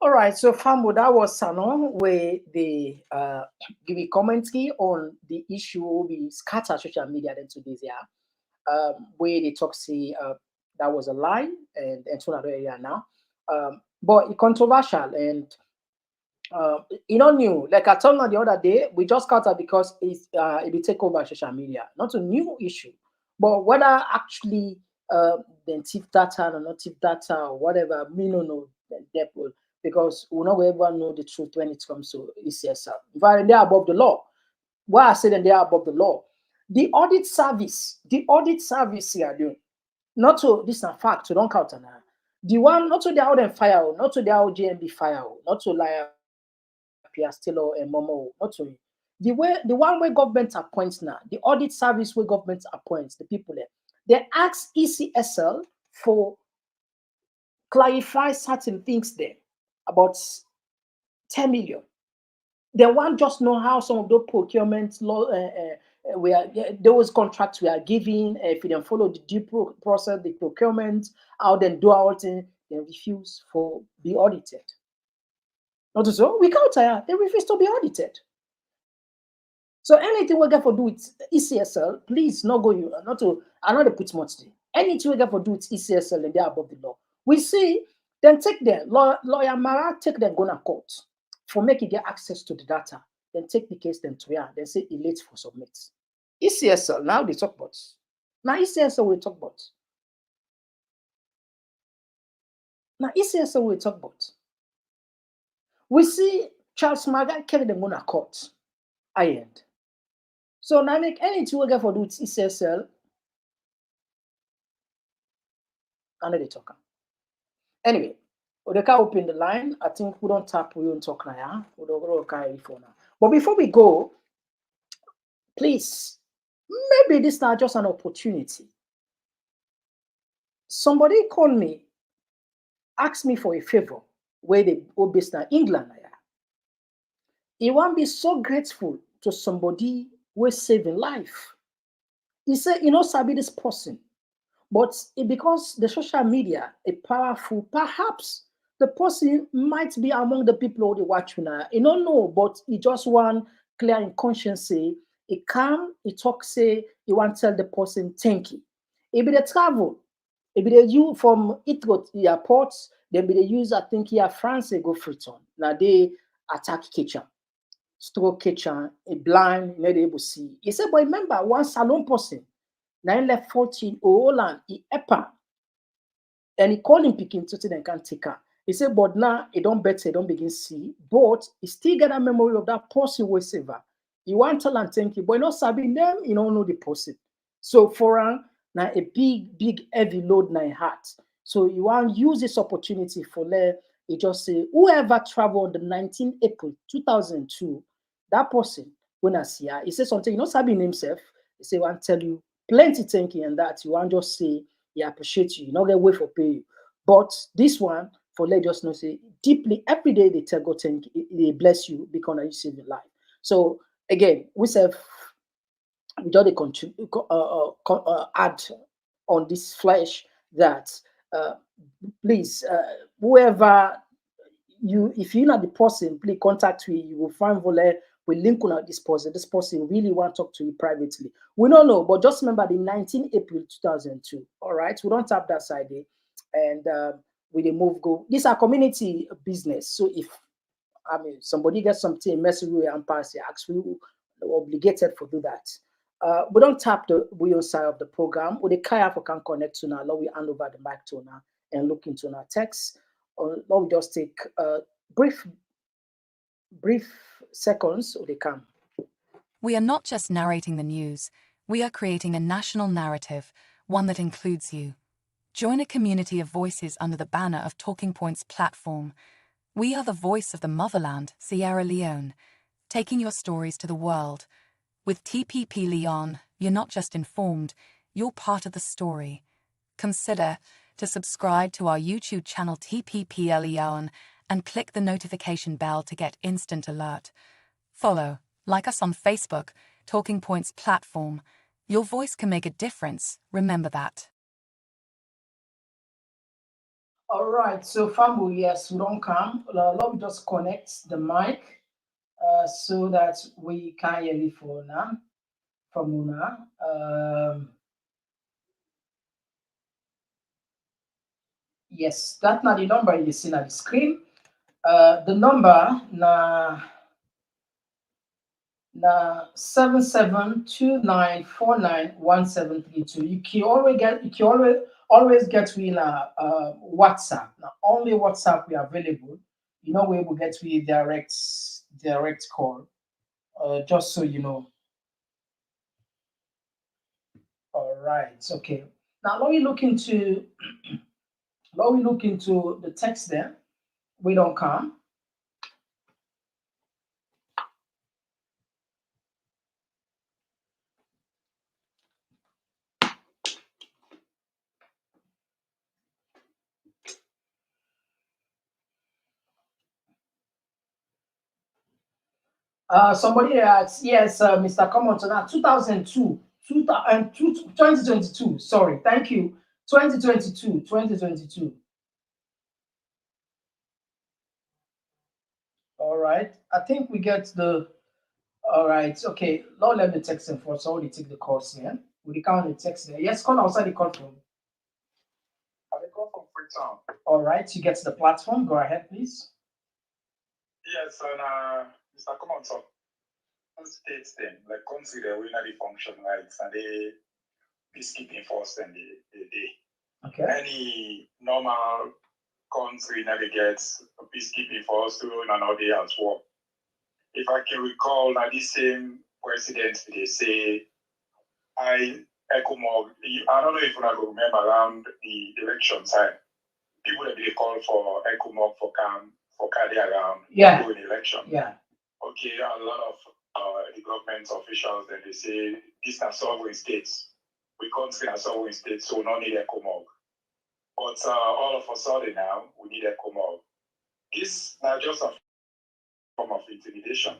All right, so Fambo, that was Sano where they give a commentary on the issue we scatter social media then today's where they talk say that was a lie and to another area now. But it's controversial and new. Like I told you the other day, we just cut it because it will take over social media. Not a new issue, but whether actually then thief data or not thief data or whatever, we don't know because we not ever know the truth when it comes to ECSL. In fact, they are above the law. Why I say that they are above the law? The audit service here doing not to this is a fact. So don't count on that. The one not to the out and fire, not to the out JMB fire, not to liar. Still and Momo, not to the one where government appoints now, the audit service where government appoints the people there. They ask ECSL for clarify certain things there about 10 million. They want just know how some of those procurement law, those contracts we are giving, if you don't follow the due process, the procurement, how they do our thing, they refuse for be audited. Not so we can't tire, they refuse to be audited. So anything we get for do with ECSL, please not go you not to I know they put much there. Anything we get for do with ECSL and they're above the law. We see then take them, lawyer Mara take them go to court for making get access to the data, then take the case then to then say elite for submit. ECSL now they talk about. Now ECSL we talk about. Now ECSL we talk about. We see Charles Maga carry them on a court. I end. So now make anything we get for do with ECSL. I know they talk. Anyway, we can open the line. I think we don't tap, we don't talk now. We don't carry phone now. But before we go, please, maybe this is not just an opportunity. Somebody called me, asked me for a favor, where they go based in England. He won't be so grateful to somebody who is saving life. He said, you know, Sabi this person, but because the social media is powerful, perhaps the person might be among the people who watch now. You don't know, but he just want clear in conscience, say, he come, he talk, say, he want to tell the person, thank you. If they travel, if they use from Heathrow airport, then they use, I think, here France, they go Freetown. Now they attack kitchen. Stroke kitchen, a blind, not able to see. He said, but remember, one salon person, 9 left 14, Holland, he epa. And he called him picking to say they can't take her. He said, but now he don't better, he don't begin see, but he still get a memory of that person who save her. He want to tell and thank you, but not sabi them, you don't know the person. So for him, now a big, heavy load na heart. So you want to use this opportunity for let he just say, whoever traveled on the 19th April 2002, that person, when I see her, he said something, you know, sabi himself. He say, I want to tell you plenty thank you and that. You want just say, he appreciate you, not get way for pay you. But this one, for let just know, say, deeply, every day they tell God thank you, they bless you because you save your life. So again, we just add on this flesh that please, whoever you, if you're not the person, please contact me. You will find Vole. We link on this person. This person really want to talk to you privately. We don't know, but just remember the 19th April 2002. All right, we don't tap that side there, and we dey move go. This is a community business. So if somebody gets something, message we and pass, they actually obligated for do that. We don't tap the wheel side of the program. Or the Kayapo can connect to now. Let we hand over the mic to now and look into our text. Or let we just take brief seconds or they come.
We are not just narrating the news, we are creating a national narrative, one that includes you. Join a community of voices under the banner of Talking Points platform. We are the voice of the motherland, Sierra Leone, taking your stories to the world. With TPP Leon, you're not just informed, you're part of the story. Consider to subscribe to our YouTube channel TPP Leon and click the notification bell to get instant alert. Follow, like us on Facebook, Talking Points platform. Your voice can make a difference, remember that.
All right, so family, yes, we don't come. Let me just connect the mic so that we can hear you for now. From Una. Yes, that's not the number you see on the screen. The number na 7729491732. You can always get me in a WhatsApp. Now only WhatsApp we are available. You know we will get me direct call. Just so you know. All right, okay. Now let me look into the text there. We don't come. Somebody asks, yes, Mr. Komon-Tok, 2002, 2022. Sorry, thank you. 2022, 2022. All right. I think we get the. All right. Okay. Now let me text him first. So they take the calls here. Will they count the text there? Yes, call outside the call from.
I call from Freetown.
All right. You get to the platform. Go ahead, please.
Yes, and Mr. Komon-Tok, states them, like consider we not the function rights and the peacekeeping force and the
Okay.
any normal country navigates peacekeeping force to another day as well. If I can recall, that the same president they say, Ecomog, I don't know if you remember around the election time, people that they call for Ecomog for carry around during election.
Yeah.
Okay, a lot of the government officials then they say these are sovereign states. We country are sovereign states, so we don't need Ecomog. But all of a sudden now we need Ecomog. This now just a form of intimidation.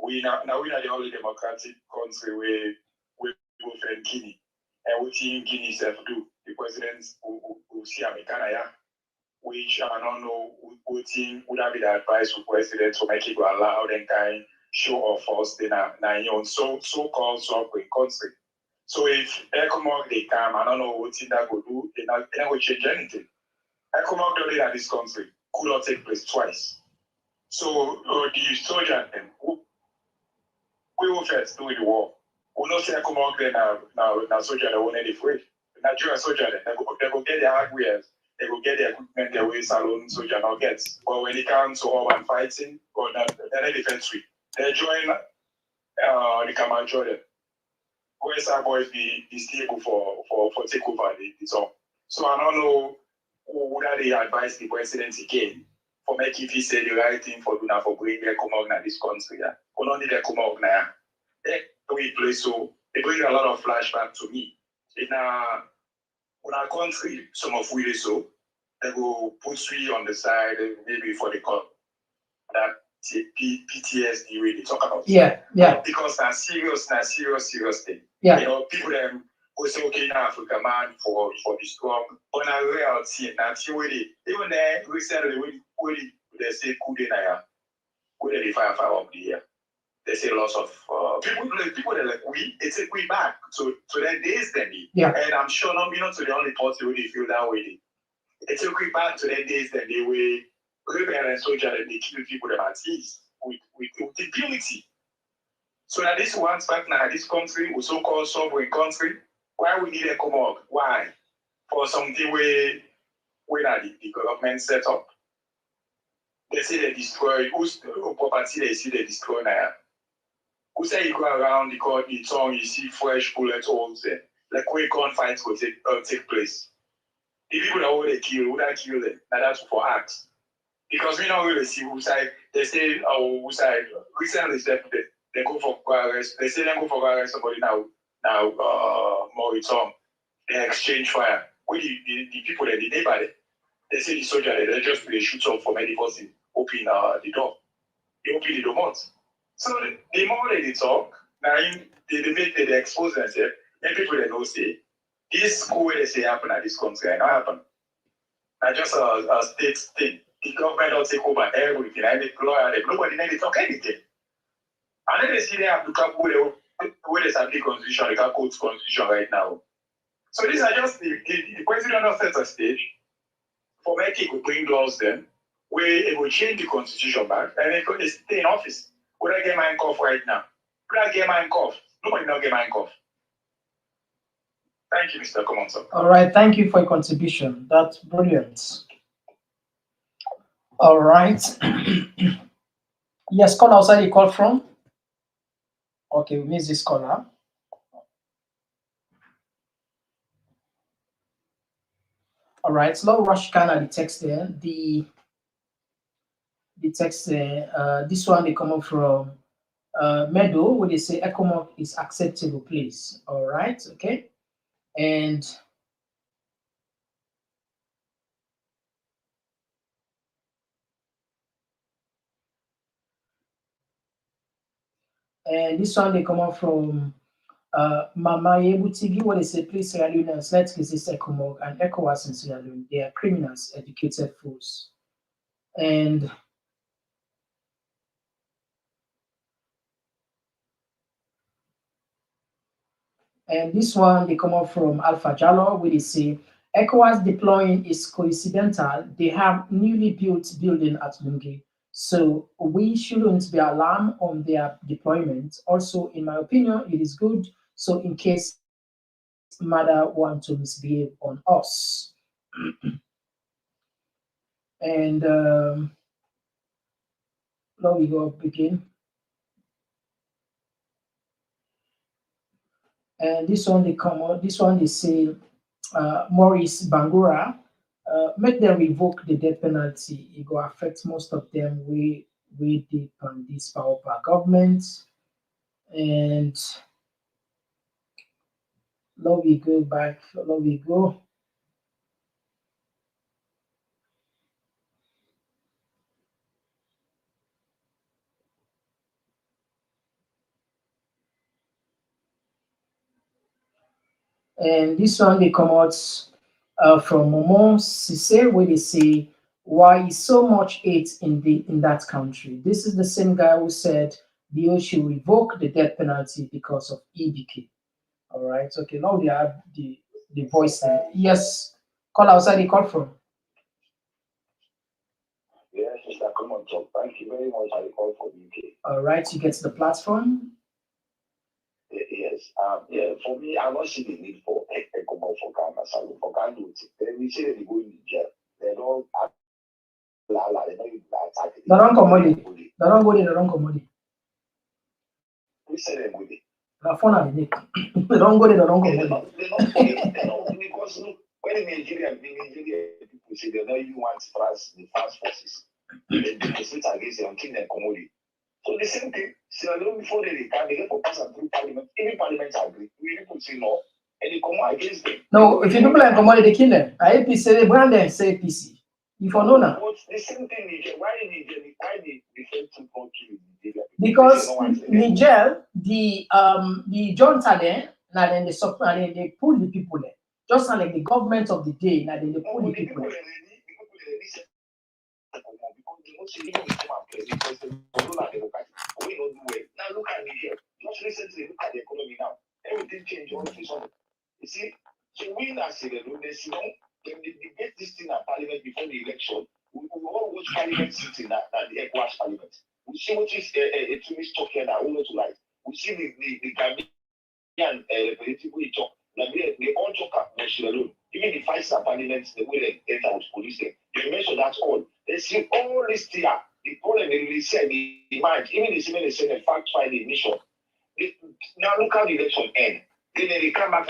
We are the only democratic country where we go for Guinea. And what Guinea self do, the president who see America, which I don't know what would have been the advice for president to make it go allow them kind show of force then now so-called sovereign country. So if Ecomog they come, I don't know what thing that will do, they not will change anything. Ecomog don't in this country could not take place twice. So the soldier then we will first do the war. We not say Ecomog then now soldier that won't any free. Nigerian soldier then they go get their hardware, they go get the equipment their way salon soldier not gets. But when it comes to urban fighting or the defensory, they join the command Jordan. West Side boys be stable for take over the song. So I don't know who would they advise the president again for making if he say the right thing for do now for bring Ecomog in this country. Yeah. We don't need Ecomog now. We play so they bring a lot of flashback to me. In our country, some of we so they go put we on the side maybe for the call that PTSD way they talk about.
Yeah.
Because that's serious thing.
Yeah.
You know, people them go say okay now Africa man for the strong. But now reality now where they even there recently where they say coup d'etat where they fire up the year. They say lots of people that like they take we back to their days then.
Yeah.
And I'm sure not to the only party where they feel that way. They take we back to their days then they were rebel and soldier and they kill people that are ease with impunity. So that this one's back now, this country, we so-called sovereign country, why we need Ecomog? Why? For something where the government set up. They say they destroy, whose property they see they destroy now. Who say you go around the tongue, you see fresh bullet holes there. Like where gunfights will take place. The people that would kill, who that kill them? Now that's for acts. Because we don't really see who side, they say, who side, recently they go for arrest, they say they go for arrest somebody now, Moriton, they exchange fire. With the people that the neighbor, they say the soldier, they just they shoot up for many person, open the door. They open the door once. So the more they talk, now they expose themselves, and people they know say, this school where they say happen at this country, it not happen. Now just a state thing. The government don't take over everything. I make lawyer, nobody need to talk anything. And then they see they have to come where there's a big constitution, they can quote constitution right now. So these are just the president of set a stage for making to bring laws then, where it will change the constitution back and they could stay in office. Would I get mine cough right now? Would I get mine cough? Nobody not get mine cough. Thank you, Mr. Komon-Tok.
All right. Thank you for your contribution. That's brilliant. All right. Yes, call outside you call from. Okay, we missed this caller. All right, slow rush kind of the text there. The text there, this one they come up from Meadow, where they say Ecomog is acceptable, please. All right, okay. And And this one they come out from Mama Yebutigi, what they say, please Sierra Leoneans, let's resist Ecomog and ECOWAS in Sierra Leone. They are criminals, educated fools. And this one they come up from Alpha Jallo, where they say ECOWAS deploying is coincidental. They have newly built building at Lungi. So we shouldn't be alarmed on their deployment. Also, in my opinion, it is good. So in case mother want to misbehave on us. And now we go up again. And this one they come out, this one they say Maurice Bangura, make them revoke the death penalty. It will affect most of them way deep on this power government. And now we go back, now we go. And this one they come out from Momon Sise, where they say why is so much hate in that country. This is the same guy who said the should revoke the death penalty because of EBK. All right. Okay. Now they have the voice. Yes. Call outside. They call from.
Yes, Mr. Komon-Tok. Thank you very much. I call from UK.
All right. You get to the platform.
Yes. Yeah. For me, I don't see the need for Ecomog for Ghana. So for Ghana, then we say they go in jail. They don't. They
don't commodity. They don't go there. They don't commodity.
We say they go there.
The phone are the they don't go there. They don't commodity.
They don't because look, when in Nigeria people say they don't even want the fast forces. They demonstrate against them, kill them commodity. So the same thing, Sierra Leone before they get for pass and through parliament, even parliament agree. We people say no, and they come against them.
No, if you people like commodity, they kill them. I APC say they brand them say APC. You for know now.
But the same thing Niger, why the defense to kill Nigeria?
Because Niger, the junta there, now then they pull the people there. Just like the government of the day, now then they pull the people there.
Now look at Niger. Just recently, look at the economy now. Everything changed all of a sudden. You see, so we as Sierra Leone, they debate this thing at parliament before the election. We all watch parliament sitting at the ECOWAS parliament. We see what is a tourist talk here that we not to like. We see the Gambian political talk. They all talk about Sierra Leone. Even the fights at parliament, the way they enter with police, they mention that's all. They see all this here. The problem they said, the demand, even the civil they said the fact finding mission. Now look how the election end. Then they come back,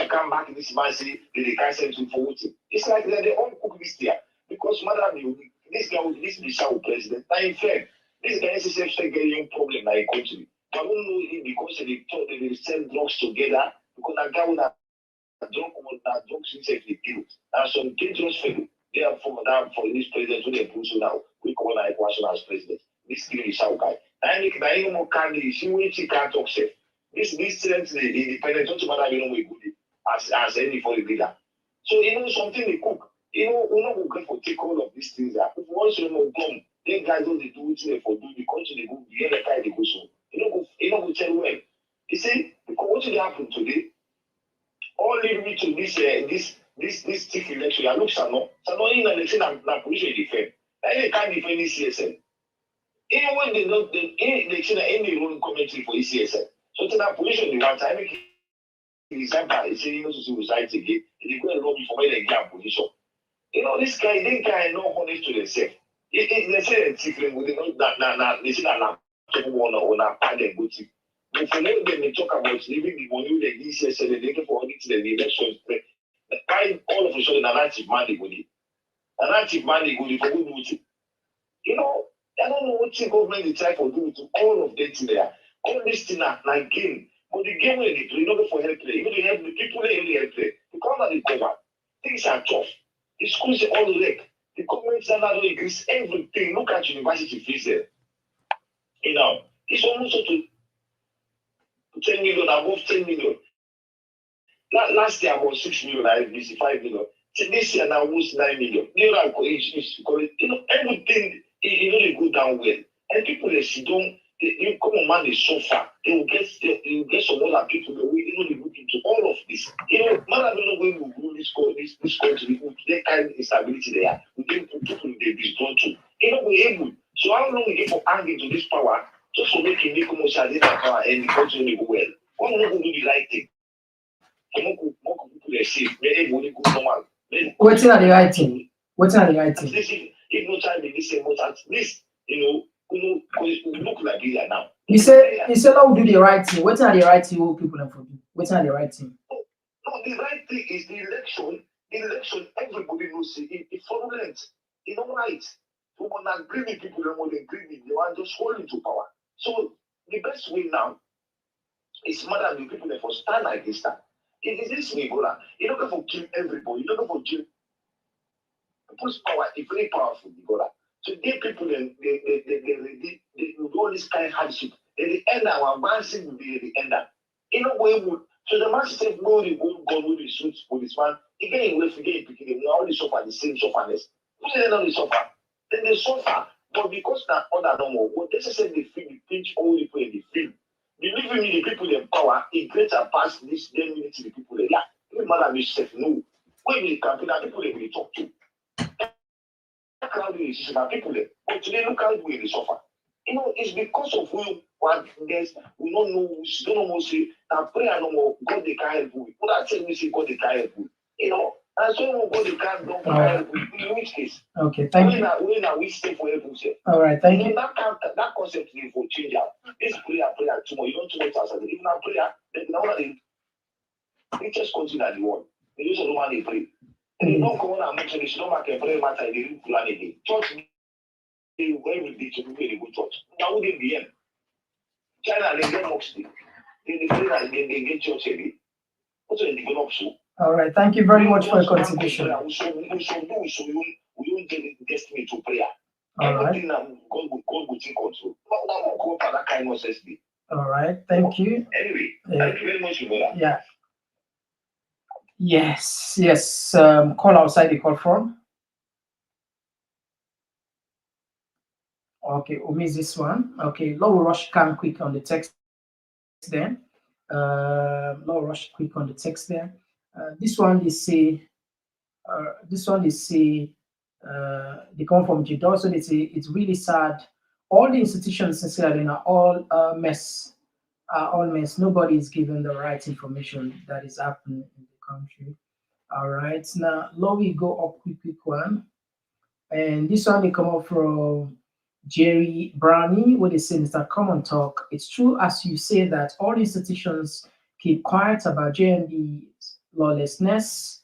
this man say they can't send to for voting. It's like they all cook this here. Because madam, this guy this Bishop president, now in fact, this guy is a getting problem in the country. I don't know it because they thought they will sell drugs together because that guy would have drugs inside the deal. Now some dangerous fellow. They are for this president who they put so now. We call like Washington as president. This guy is our guy. Now you know candy, she will can't talk safe. This sends the independent don't matter you know we good as any for the leader. So something they cook. We not go for take all of these things that if once you know come, then guys don't they do what they for do the country they go the other guy they go so. You know go tell well. You see, because what did happen today? All lead me to this stick election. I look Sano in election and position defend. And they can't defend this CSL. Even when they don't the election any role commentary for ECSL. So to that position, the one time, example, is saying to suicide again, they go and lobby for my exam position. This guy no honest to themselves. They say it's secret, but they know they say that one or not pad and go to. But for them, they talk about leaving the money with the ECSL, they get for auditing the elections. All of a sudden, an active money go an active money go for good meeting. I don't know what the government is trying to do to all of them there. All this thing like game. But the game when they play, not for help play. Even the people they really help play. Because of the cover, things are tough. The schools are all wreck. The government standard increase everything. Look at university fees there. It's almost to 10 million, above 10 million. Last year about 6 million, I have 5 million. This year now was 9 million. You know, everything they go down well. And people they sit down, they come on man, they suffer. They will get some other people that we look into all of this. Man, I don't know when we rule this country, that kind of instability there. We think people they be drawn to. We're able. So how long we get for angry to this power just for making Ecomog power and the country will go well? How long will do the right thing? More people they say, they're able to go normal.
What's not the right thing? What's not the right thing?
If no time in this same much at least, because we look like we are now.
You say now do the right thing. What's not the right thing? What people have to do? What's not the right thing?
No, the right thing is the election. The election, everybody knows it's fraudulent. It's not right. We want to bring in people and more than bring in. They want just hold into power. So the best way now is more than the people that for stand against that. It is this way, brother. You don't go for kill everybody. You don't go for kill. People's power is very powerful, brother. So they people they with all this kind of hardship. They end our advancing will be the ender. You know where would so the man said no the gold gun with the suits policeman, again with again picking them, all the suffer the same sufferness. Who say they don't suffer? Then they suffer. But because that other normal, what they say they feel the pinch all the people in the field. Believe me, the people in power, it greater past this 10 minutes to the people there. Yeah, madam yourself, no. When we campaign, people they will talk to. Crowd is people there. But today, look how we suffer. It's because of what guys we don't know, say that prayer no more, God they can't help you. What I tell me, say God they can't help you. And so God they can't help you. In which case?
Okay, thank you.
When are we stay for help you?
All right, thank you.
That concept is for change out. This prayer tomorrow, you don't too much answer. Even now prayer, then now the richest country in the world. They use a woman they pray. And they don't come on and mention this, no matter prayer matter, they didn't plan again. Church, they every day to be a good church. Now would they be in China, they get mocks, they pray and they get church every. What's in develop so?
All right, thank you very much for your contribution.
We don't get destiny to prayer.
All right.
Everything God will take control. Not go for that kind of necessity.
All right, thank you.
Anyway, thank you very much, brother.
Yeah. Yes. Call outside the call from. Okay, we'll miss this one. Okay, Low Rush can quick on the text there. Low Rush quick on the text there. This one they say. They come from Jeddah, so they say it's really sad. All the institutions in Sierra Leone are all mess. Nobody is given the right information that is happening in the country. All right, now let me go up quick one. And this one they come up from Jerry Brownie, where they say, Mr. Komon-Tok, it's true as you say that all institutions keep quiet about JMD's lawlessness.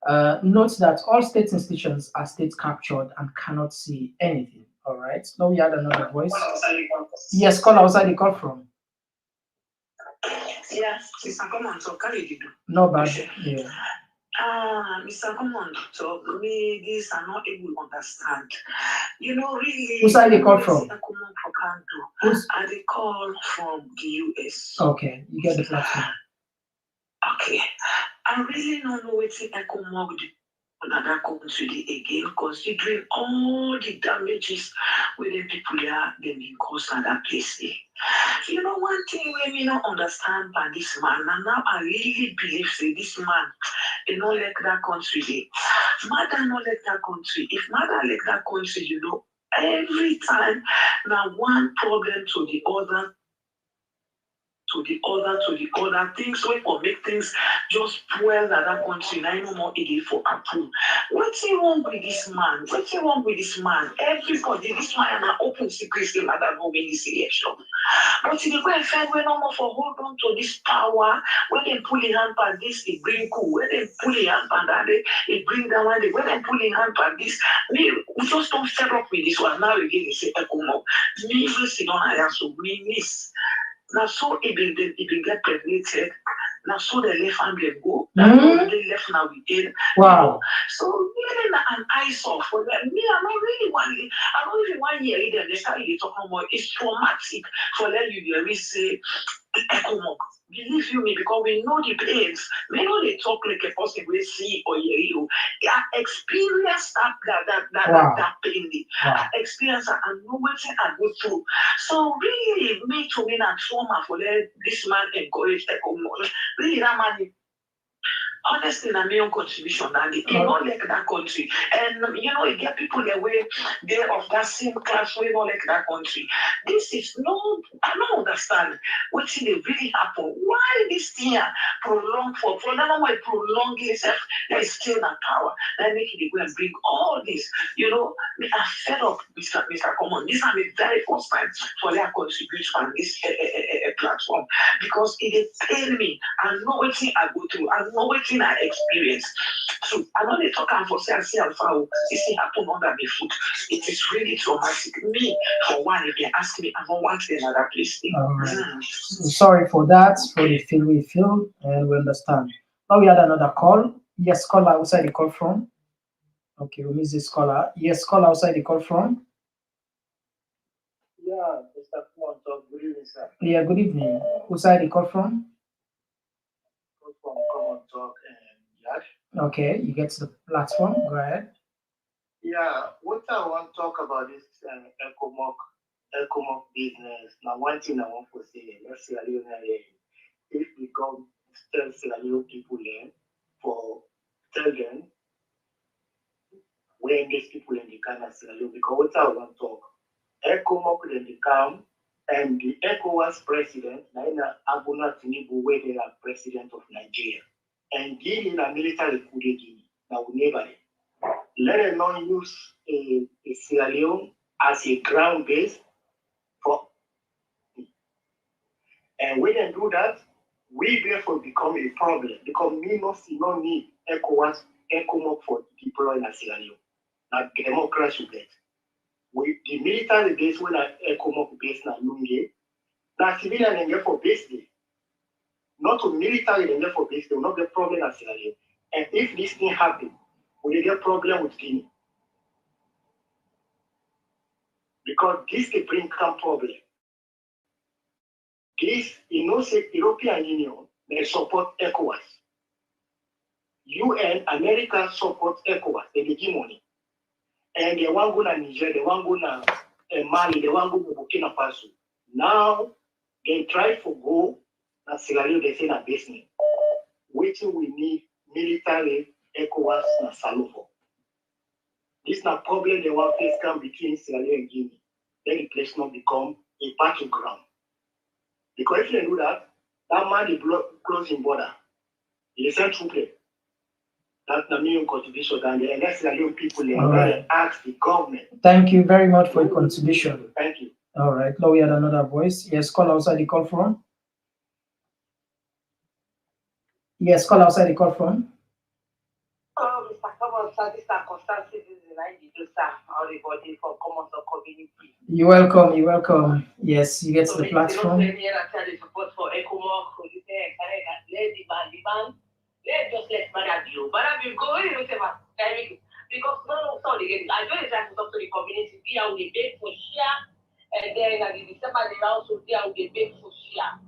Note that all state institutions are state captured and cannot see anything. All right, now we had another voice. Yes, call outside the call from.
Yes, Mr. Komon-Tok, how did you do?
No bad, yeah.
Mr. Komon-Tok, me, this are not able to understand. Really.
Who's side they call from?
I they call from the US.
Okay, you get the platform.
Okay, I really don't know what Ecomog do another country again, considering all the damages where the people are being caused at that place. One thing we may not understand by this man, and now I really believe say this man, not like that country. Mother not like that country. If mother like that country, every time now one problem to the other. Things wey for make things just spoil that country. Now no more easy for approve. What's wrong with this man? Everybody, this man an open secret still like that go win this election. But the way friend we no more for hold on to this power. When they pull in hand by this, it bring cool. When they pull in hand by that, it bring down one day. When they pull in hand by this, we just don't set up with this one. Now again they say Ecomog. Me even sit on I so we miss. Now so it been get pregnant. Now so they left and they go. Now they left now we did.
Wow.
So really an eyesore for them. Me, I don't really want it. I don't even want to hear it. They start talking more. It's traumatic for them. You really say Ecomog. Believe you me, because we know the pains. We know they talk like a person we see or hear you. They are experienced that pain. I experience that and know what I go through. So really, me to me that trauma for this man encourage Ecomog. Really, that man. Honestly, na my own contribution that they not like that country. And you get people that way they're of that same class we not like that country. This is no, I don't understand what they really happen. Why this thing prolong for another way prolong itself that is still that power. That make it go and bring all this. Me are fed up, Mr. Komon. This is the very first time for their contribution on this platform because it is pain me. I know what I go through. I know what I experience. So I know they talk for say foul. This thing happen under my foot. It is really traumatic. Me, for one, if they ask me, I don't want another place.
Sorry for that, for the feel we feel, and we understand. Now we had another call. Yes, caller outside the call from. Okay, we miss this caller. Yes, caller outside the call from.
Yeah, Mr. Komon-Tok, good evening, sir.
Yeah, good evening. Who's side the call from?
From Komon-Tok and Yard.
Okay, you get to the platform. Go ahead.
Yeah, what I want to talk about is Ecomog business. Now, one thing I want to say, let's say, if we come tell Sierra Leone people tell them when these people in the Ghana Sierra Leone, because what I want to talk, Ecomog in the come and the ECOWAS president, Naina Abuna Tinubu, where they are president of Nigeria, and Guinea a military coup de Guinea. Now, never let them not use a Sierra Leone as a ground base for. And when they do that, we therefore become a problem because we no need Ecomog for deploying a Sierra Leone. Now, democracy will get. With the military base, when Ecomog base na Lunge, now civilian and for base day. Not to military and for base, they will not get problem at Sierra Leone. And if this thing happens, we get problem with Guinea. Because this can bring some problem. This, European Union, they support ECOWAS. UN, America support ECOWAS, they give money. And they want to go to Niger, they want to go to Mali, they want to go to Burkina Faso. Now, they try to go to Sierra Leone, they say na basement. Waiting we need military ECOWAS na Salofo. This is not problem they want to come between Sierra Leone and Guinea. Then the place not become a battleground. Because if they do that, that man is closing border. He sent troops. That's the main contribution. And the Sierra Leone people ask the government.
Thank you very much for your contribution.
Thank you.
All right, now we had another voice. Yes, call outside the call from. Yes, call outside the call from.
Oh, Mr. Komon-Tok, this circumstances is in Nigeria, everybody for Komon-Tok community.
You're welcome, you're welcome. Yes, you get to the platform.
The support for Ecomog, let's just let Barabi go, because no, sorry, I don't exactly talk to the community, they are the beg for share, and then at the December, they also they are the beg for share.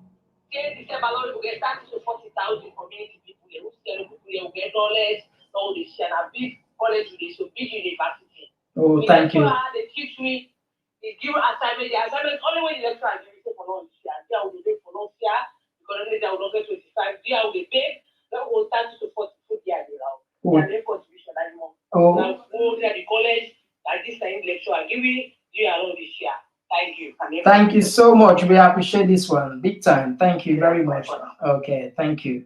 Say December, we get 30 to 40,000 community people, they will get dollars, all the share, a big college, so big university.
Oh, thank you.
They teach me, they give assignment, the assignment only when the lecturer give me for no share, they will pay for no share, because only they will not get 25, they will pay. That will start to support food year around. Their contribution anymore. Now go to the college, like this time lecture I give you alone this year. Thank you.
Thank you so much. We appreciate this one. Big time. Thank you very much. Okay, thank you.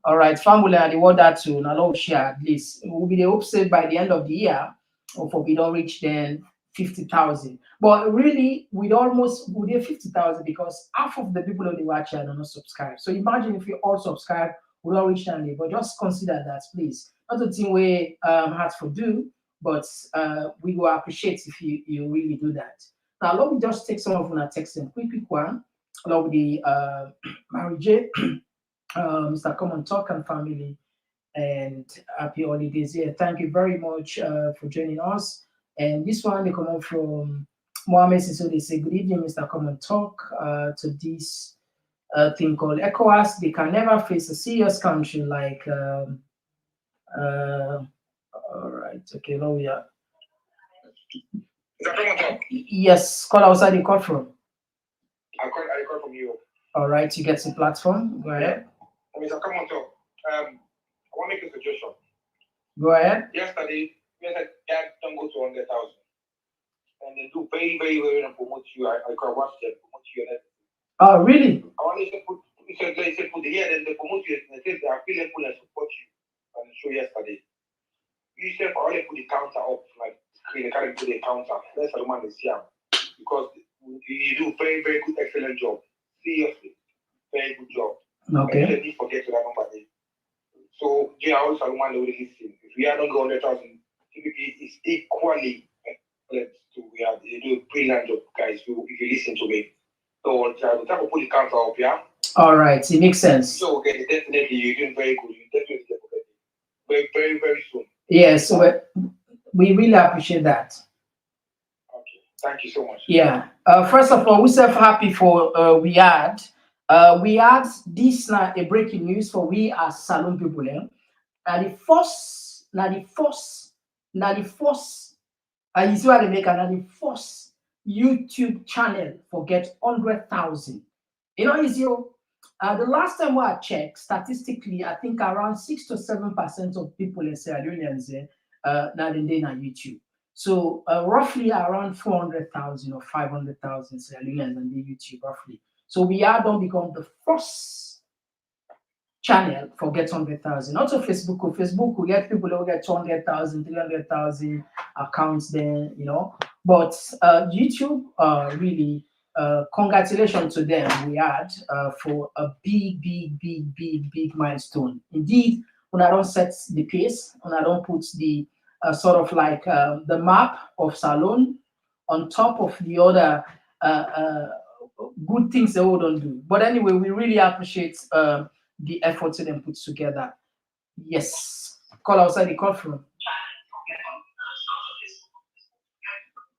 All right, family and the word that to now share at least. It will be the hope said by the end of the year, or for we don't reach then 50,000. But really, we did 50,000 because half of the people on the watch are not subscribed. So imagine if you all subscribe, we don't reach that level. But just consider that, please. Not a thing we had to do, but we will appreciate if you really do that. Now, let me just take some of our text and quick one. Along with the Mary J, Mr. Komon-Tok and family, and happy holidays here. Thank you very much for joining us. And this one, they come up from Mohammed Siso. They say, good evening, Mr. Komon-Tok, to this thing called ECOWAS. They can never face a serious country like. All right. Okay. Now we are. Yes. Call outside the call from.
I call from you.
All right. You get the platform. Go ahead.
Mr. Komon-Tok, I want to make a suggestion.
Go ahead.
Yesterday, we said that don't go to 100,000. And they do very, very well and promote you. I can watch them promote you and everything.
Oh, really?
I want to put the year, then they promote you and they say they are feeling full and support you on the show yesterday. You said for all they put the counter up, like they can't put the counter. That's the man they see him. Because you do very, very good, excellent job. Seriously. Very good job.
Okay.
And you didn't forget to that number there. So, yeah, I also want to listen. If we are not going 100,000, TPP is equally to we are they do a brilliant job, guys. If you listen to me. So, the type of put the counter up, yeah?
All right. It makes sense.
So, okay, definitely, you're doing very good. You definitely get it. Very, very, very soon.
Yes. So we really appreciate that.
Okay. Thank you so much.
Yeah. First of all, we're so happy for we had this now a breaking news for we as Salon people. Now the first, you see what they make, now the first YouTube channel for get 100,000. You know, is your the last time I checked, statistically, I think around 6 to 7% of people in Sierra Leoneans now they on YouTube. So roughly around 400,000 or 500,000 Sierra Leoneans on the YouTube roughly. So we are don't become the first channel for get 100,000. Also Facebook. Facebook we get people who get 200,000, 300,000 accounts there, you know. But YouTube really congratulations to them. We had for a big milestone. Indeed, when I don't set the pace, when I don't put the sort of like the map of Salon on top of the other good things they all don't do. But anyway, we really appreciate the efforts that them put together. Yes. Call outside the call from.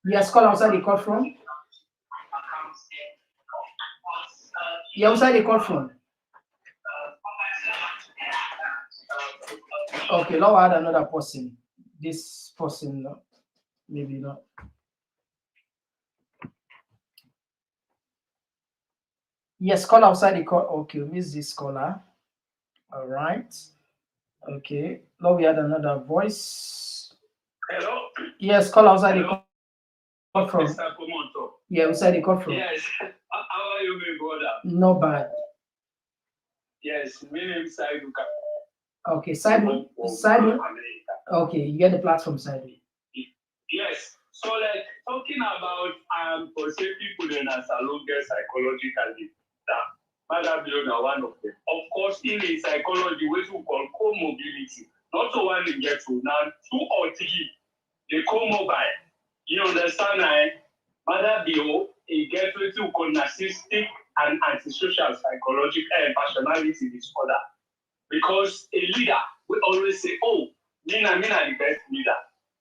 Yes, call outside the call from. Yeah, outside the call from. Okay, now I add another person. This person, maybe not. Yes, call outside the call. Okay, miss this caller. All right. Okay. Now we had another voice.
Hello.
Yes, call outside the call from.
Mr. Komon-Tok.
Yeah, outside the call from.
Yes. How are you, my brother?
No bad.
Yes, my name is Saiduka.
Okay, Saidu. Okay, you get the platform, Saidu.
Yes. So, like talking about for say people in a salon get psychologically. Madam Leona, one of them. Of course, in a psychology, which we call co-mobility, not so one in get to now, 2 or 3, they co-mobile. You understand, Madam Bio, it gets what we call narcissistic and antisocial psychological personality disorder. Because a leader, we always say, oh, Mina the best leader.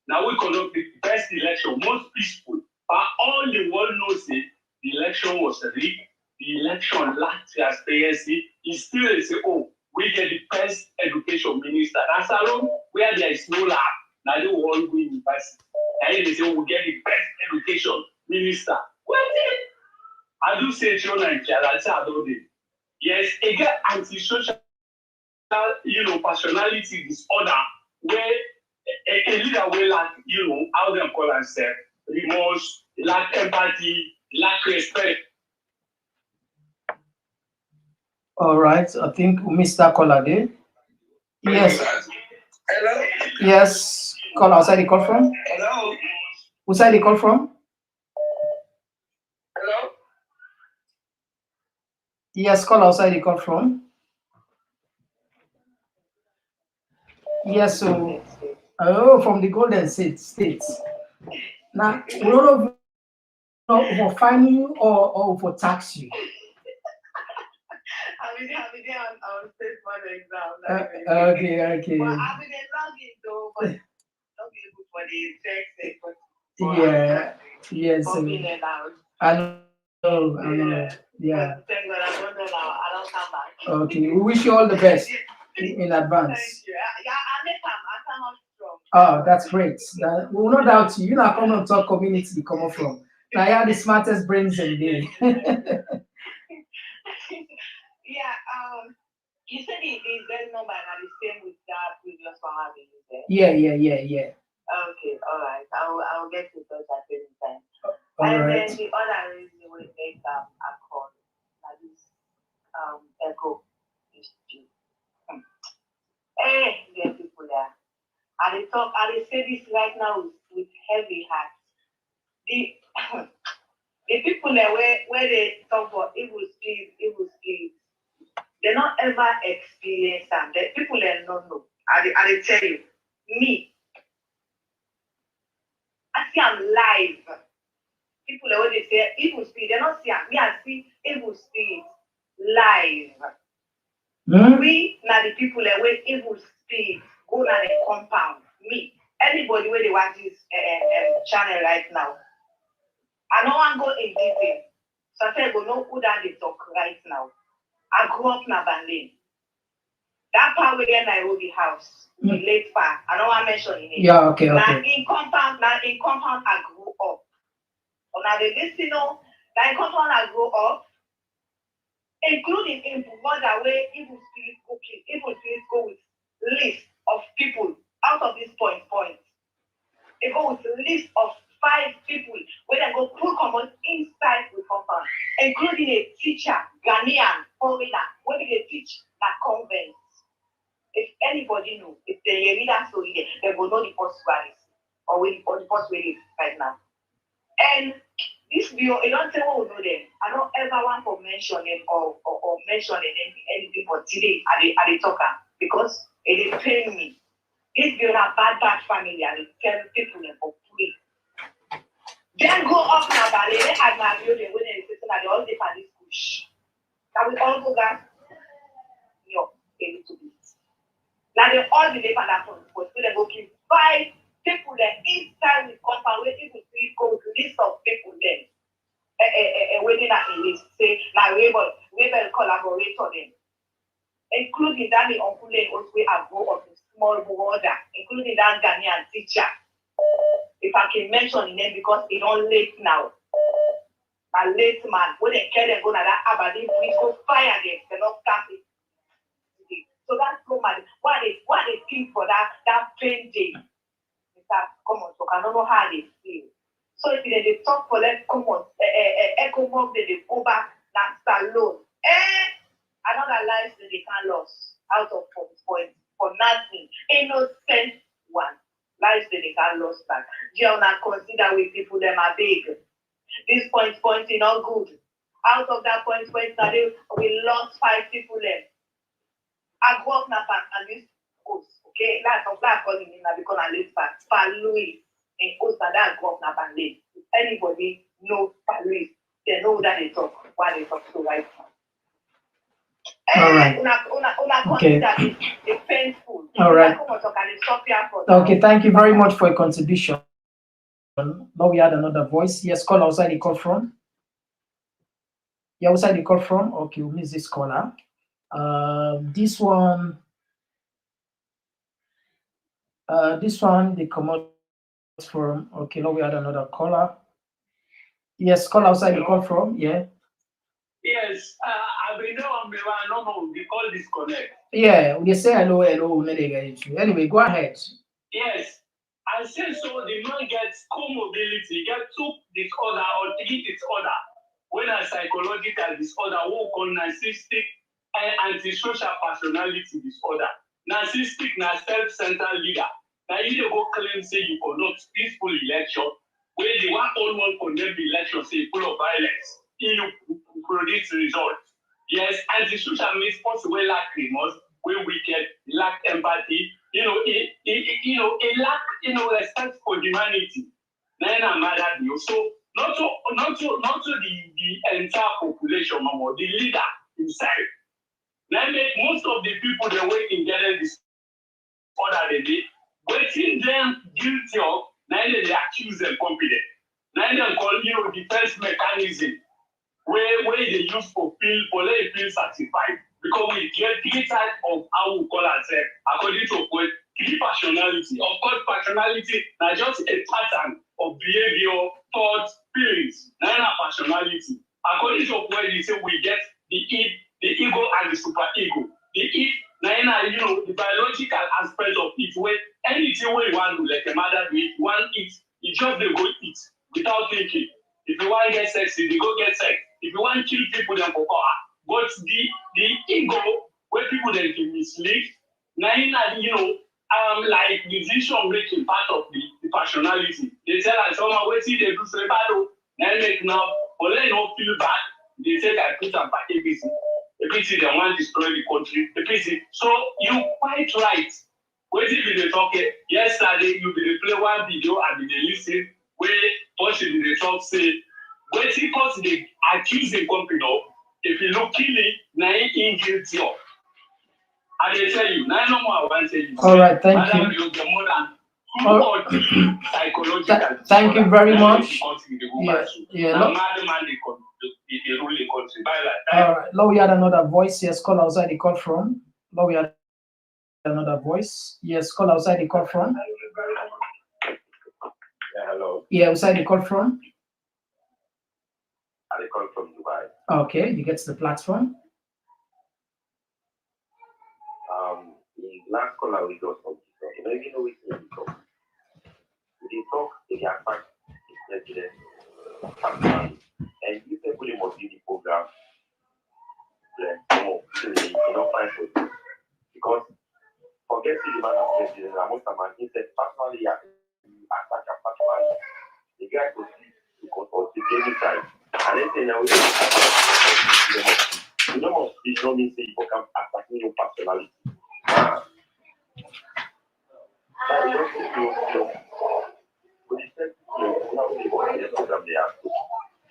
Now we conduct the best election, most peaceful. But all the world knows it, the election was rigged. The election lacked transparency. He still say, oh, we get the best education minister. That's alone where there is no lab. Now they want go university. And they say, we get the best education minister. What is it? I do say children and I don't know. Yes, again, antisocial, personality disorder where a leader will lack, how they call themselves, remorse, lack empathy, lack respect.
All right, I think Mr. Caller there. Yes.
Hello?
Yes. Call outside the call from.
Hello?
Outside the call from?
Hello?
Yes, call outside the call from. Yes, so from the Golden States. Now, we don't know for fine you or for tax you.
I mean, on state one exam.
Okay.
But I mean, they log in though, but not be able for the text.
Yeah. Yes. I know. Yeah.
Thank God I don't know now. I don't come back.
Okay. We wish you all the best in advance.
Thank you. Yeah, I make them. I come out strong.
Oh, that's great. We will not doubt you. You know, Komon-Tok community you come from. Now, you are the smartest brains in the day.
Yeah. You said the Z number are the same with that previous one I've been using.
Yeah.
Okay, all right. I'll get to touch at any time.
All
and
right.
then the other reason we make a call that is echo is due. Hey, there are people there. And they say this right now with heavy heart. The people there where they talk about evil spirits, they not ever experience them. The people there don't know. I tell you, me, I see I'm live. People there when they say evil spirit, they not see them. Me, I see evil spirit live. We now the people there where evil spirit go na the compound. Me, anybody where they watch this channel right now, I don't want to go in detail. So I said, go know who that they talk right now. I grew up in Abandon. That part where Nairobi house, the late part, I don't want to mention it.
Yeah, okay.
Now in compound, I grew up. Now the listener, now in compound I grew up, including in mother where evil spirits go with list of people out of this point. They go with a list of 5 people where they go put common inside the compound, including a teacher, Ghanaian, foreigner, where they teach that convent. If anybody know, if they read that story, they will know the post or the post where it is right now. And this video, I don't tell what we know them. I don't ever want to mention them or mention anything for today at the talker because it is pain me. This video na bad family and they tell people them for free. Then go up now, but they had my building when they sit and they all dip at this push. Now we all go back, a little bit. Now they all be there at that point, but they go keep 5 people there inside the compound where people go with list of people there. Waiting at a list, say, now we will collaborate on them. Including that the uncle also a go of the small border, including that Ghanaian teacher. If I can mention his name because he don't late now. A late man, when they carry them go to that Aberdeen, we go fire them, they not start it. So that's so mad. What they think for that pain day? Komon-Tok, I don't know how they feel. So if they talk for them, Ecomog, they go back, that's alone. Another life that they can lose out of for nothing. Innocent one. Lives that they can lose back. You not consider with people them are big. This pointing not good. Out of that point, we lost 5 people left. I go up now and this host, okay? That's calling him now because I live back. Louis and host and that go up now and live. If anybody knows Louis, they know that they talk while they talk so right now.
All right. Okay.
It's painful.
All right. Okay, thank you very much for your contribution. Now we had another voice. Yes, call outside the call from. Yeah, outside the call from. Okay, we miss this caller. This one, they come out from. Okay, now we had another caller. Yes, call outside the call from. Yeah.
Yes, I've been there on the one. They call disconnect.
Yeah, they say hello. Anyway, go ahead.
Yes, I say so. The man gets co-mobility, get 2 disorder or 3 disorder. When a psychological disorder, we call narcissistic and antisocial personality disorder. Narcissistic, na self-centered leader. Now you go claim say you conduct peaceful election, where the one condemn the election say full of violence. You produce results. Yes, antisocial means possible lack remorse, we wicked, lack empathy. It lack respect for humanity. Then I'm mad at you. So not to the entire population, or the leader himself. Then make most of the people they wait in getting this order they did, waiting them guilty of. Now they accuse them confident. Now they call defense mechanism. where they use for let feel certified because we get three types of how we call ourselves according to what three personality. Of course, personality is just a pattern of behavior, thoughts, feelings. That's not personality. According to what they say, we get the ego and the super ego. The id, the biological aspect of it, where anything where you want to, like a mother do it, one eat, you just they go eat without thinking. If you want to get sexy, they go get sex. If you want to kill people, then for power. But the ego, where people then can mislead, like decision making part of the personality. They tell us someone wait till they do say bad, then make now, but they don't feel bad. They say I put them back ABC. ABC they want to destroy the country. ABC. So you quite right. Wait till they talk. Yesterday you be play one video and they listen where possibly they talk say wait till cause they accuse the company of if you look killing now in guilty of. And they tell you, now no more I want to tell you.
All right, thank you. Thank you very much. All right, now we had another voice. Yes, call outside the call from. Now we had another voice. Yes, call outside the call from.
Yeah, hello.
Yeah, outside the call from.
I call from Dubai.
Okay, you get to the platform.
The last caller we got from TikTok, you know we talk. We talk, they are fact, president, and you can put him on the program. Find for this. Because forget the man of president, most of man, he said, personally, attack a personally. The guy could see to consult any time. And then say, now we don't speak, no means you become attacking your personality.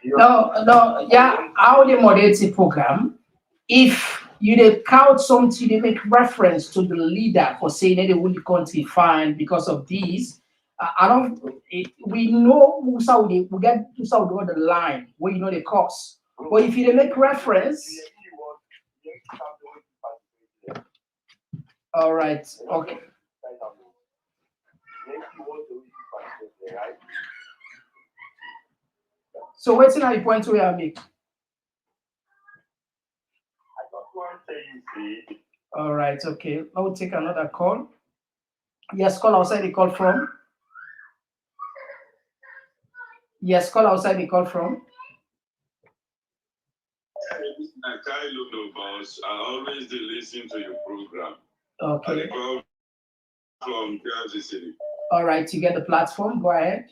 No, yeah, how they moderate the program, if you they count something, they make reference to the leader for saying that they will country fine because of this. We know we get to Saudi the line where you know the cost. But if you they make reference, all right, okay. So what's now you point to where I make? All right, okay. I will take another call. Yes, call outside the call from. Yes, call outside the call from.
I I always do listen to your program.
Okay.
I call from Jersey City.
All right, you get the platform. Go ahead.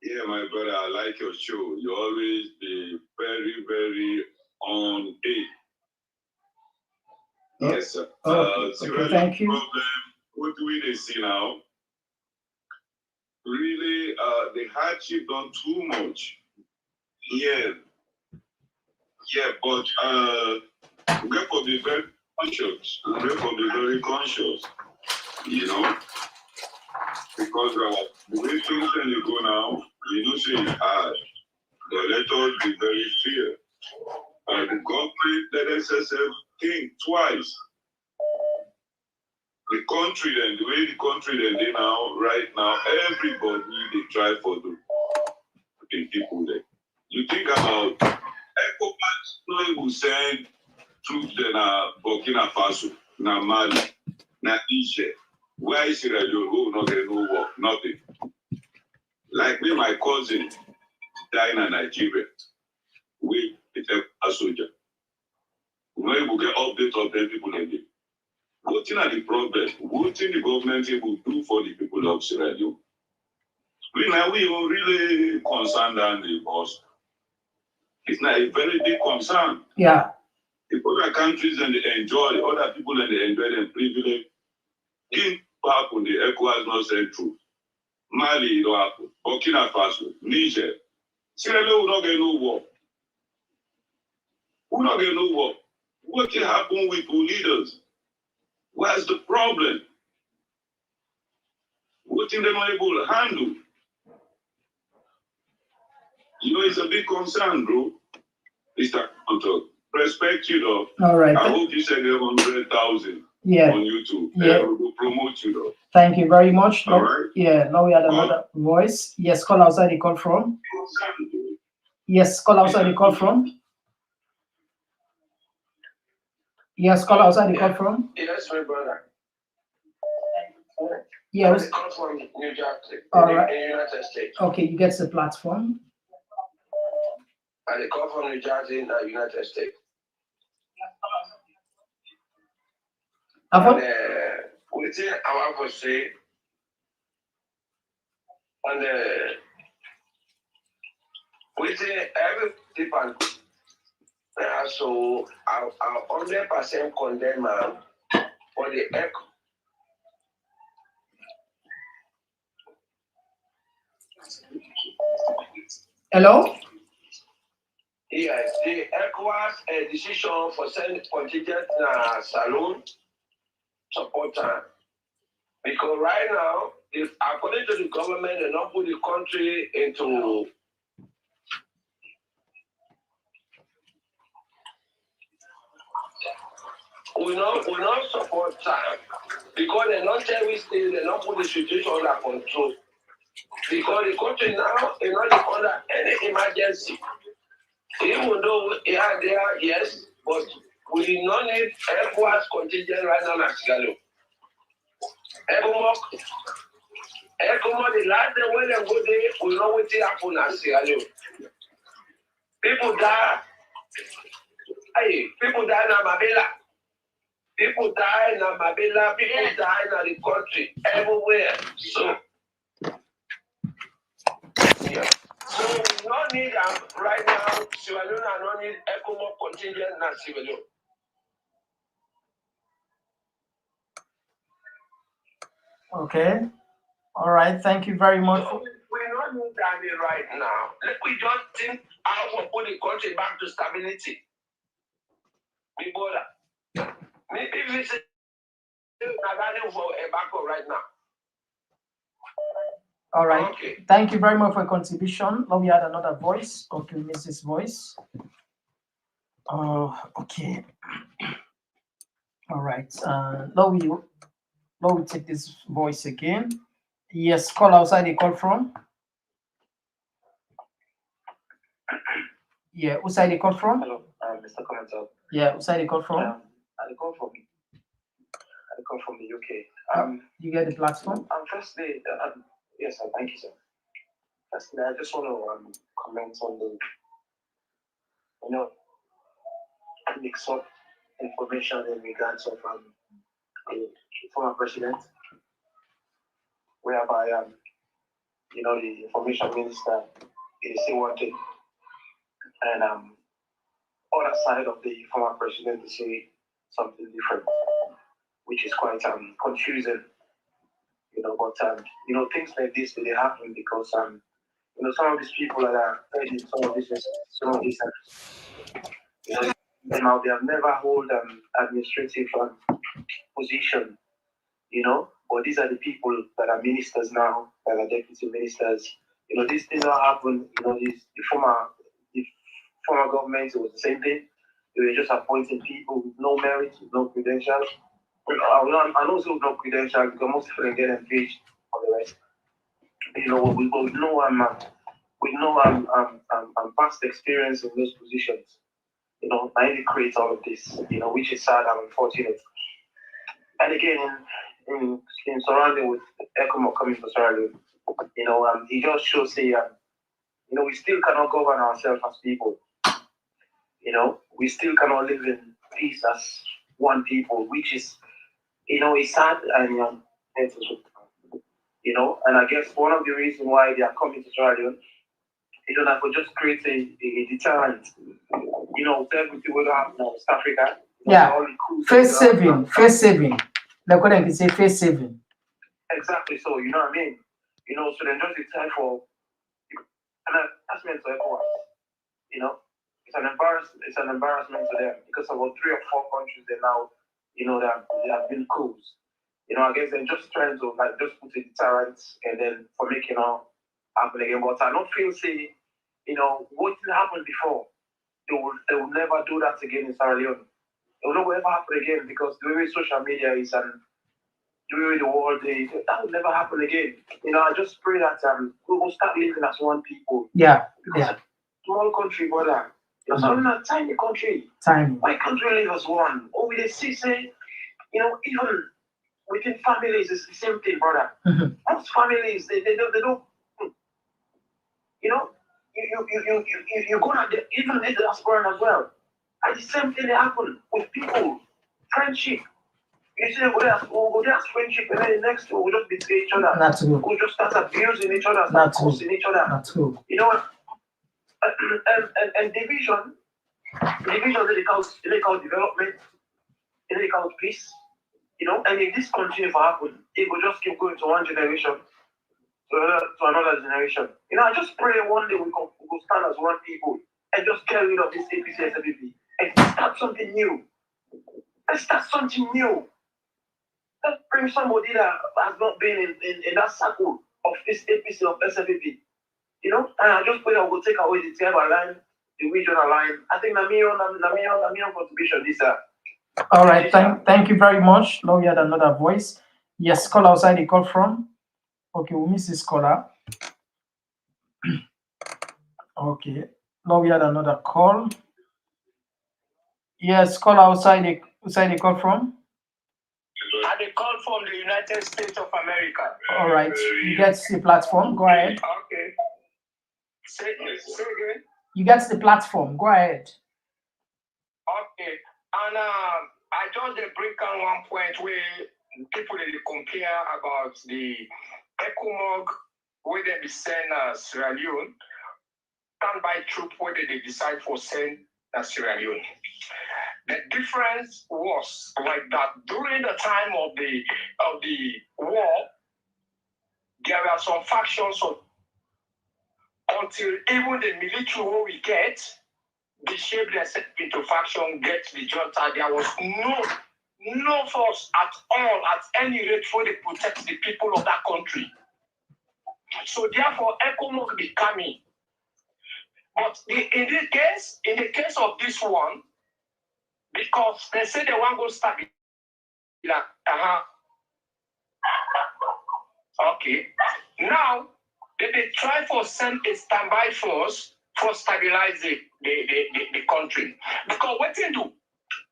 Yeah, my brother, I like your show. You always be very, very on it. Yes, sir.
Okay, thank you.
Problem, what do we see now? Really, the hardship done too much. Yeah, but we have to be very conscious. We have to be very conscious, because the way things can go now, you know, say it's hard. But let us be very fair. The government let us think twice. The country then, the way the country then they now, right now, everybody they try for the people there. You think about Ecomog will send troops in Burkina Faso, na Mali, na Niger. Where is Sierra Leone? Who not get no work, nothing. Like me, my cousin died in Nigeria. We a soldier. We will get updates of them people in there. What are the problem? What the government will do for the people of Sierra Leone? We are really concerned and because it's not a very big concern.
Yeah.
The other countries and they enjoy, other people and they enjoy them privilege. In happen, the ECOWAS not send troops. Mali, it don't happen. Burkina Faso, Niger. Sierra Leone will not get no war. Who not get no war? What can happen with our leaders? What's the problem? What thing they're not able to handle? You know, it's a big concern, bro. Mr. Komon-Tok. Respect you, though.
All right.
I hope you said 100,000
Yeah.
on YouTube.
Yeah.
We will promote you, though.
Thank you very much.
All right.
Yeah, now we had another voice. Yes, call outside the call from. Yes, call outside the call from. Yes, call outside the call from.
Yes, my brother.
Yeah.
I call from New Jersey,
All
in
right.
the United States.
Okay, you get the platform.
I call from New Jersey in the United States. And within our say, and within every department, so I 100% condemn for the echo.
Hello?
Yes, the ECOWAS decision for sending contingent saloon supporter. Because right now, if according to the government, they not put the country into we not support time because they not tell we still they not put the situation under control. Because the country now is not under any emergency. Even though they are there, yes, but we do not need ECOWAS contingent right now in Sierra Leone. Ecomog, the last day when they go there, we know what happen in Sierra Leone. People die. Hey, people die in Mabela. People die in Mabela. People die in the country, everywhere. So, yeah. So we don't need right now. Sierra Leone, I don't need Ecomog contingent in Sierra Leone.
Okay. All right. Thank you very much.
So we don't need that right now. Let we just think how to put the country back to stability. Me brother. Maybe we say for a backup right now.
All right.
Okay.
Thank you very much for your contribution. Now we had another voice. Okay, we missed this voice. Okay. All right. Now we take this voice again. Yes, call outside the call from. Yeah, who's side the call from?
Hello, Mr. Komon-Tok.
Yeah, who's side the call from?
I call from the UK.
You get the platform?
Firstly, yes, sir, thank you, sir. Firstly, I just want to comment on the, mix up information in regards of the former president, whereby the information minister is still working, and other side of the former president to say something different, which is quite confusing, but things like this they happen because some of these people that are in some of these they have never hold administrative position, but these are the people that are ministers now, that are deputy ministers. These things don't happen. The former government, it was the same thing. They were just appointing people with no merit, with no credentials. And also with no credentials, because most people get engaged on the rest. With no past experience in those positions. I really create all of this, which is sad and unfortunate. And again, in surrounding with Ecomog coming to Sierra Leone, it just shows we still cannot govern ourselves as people. We still cannot live in peace as one people, which is, it's sad and and I guess one of the reasons why they are coming to Sierra Leone is that we just create a deterrent. Everything will happen in West Africa.
Yeah, face saving. The question is say face saving.
Exactly so, you know what I mean? So then just the time for, and that's meant to ECOWAS. It's an embarrassment to them because about 3 or 4 countries they now, they have been coups. I guess they're just trying to just put a deterrent and then for making all happen again. But I don't feel what happened before. they will never do that again in Sierra Leone. It will never happen again because the way social media is and the way the world is, that will never happen again. I just pray that we will start living as one people.
Yeah.
Because small country, brother. You're in a tiny country.
Tiny.
Why can't we live as one? Or we see, even within families, it's the same thing, brother. Most families, they don't. You go to even the diaspora as well. And the same thing happen with people, friendship. You see, we'll go there as friendship, and then the next we'll just betray each other.
That's true.
We'll just start abusing each other, start cursing each other.
That's true.
And division, they call development, they call peace. And if this continue to happen, it will just keep going to one generation to another generation. I just pray one day we will stand as one people and just get rid of this APC SFP and start something new. Let's start something new. Let's bring somebody that has not been in that circle of this APC of SFP. And I just pray that we'll take away the tribal line, the regional line. I think Namion contribution is
all right, thank you very much. Now we had another voice. Yes, call outside the call from. Okay, we miss this caller. Okay, now we had another call. Yes, call outside the call from.
I call from the United States of America.
All right, you get the platform. Go ahead.
Okay. Say again.
You get the platform. Go ahead.
Okay, and I just bring on one point where people they compare about the Ecomog where they send Sierra Leone, standby troop where they decide for send Sierra Leone. The difference was like that during the time of the war, there were some factions until even the military war we get, they shape themselves into faction, get the junta. There was no force at all, at any rate, for to protect the people of that country. So therefore, Ecomog be coming. But in the case of this one, because they say they want to go start like, okay. Now, they try for send a standby force for stabilize the country. Because what they do,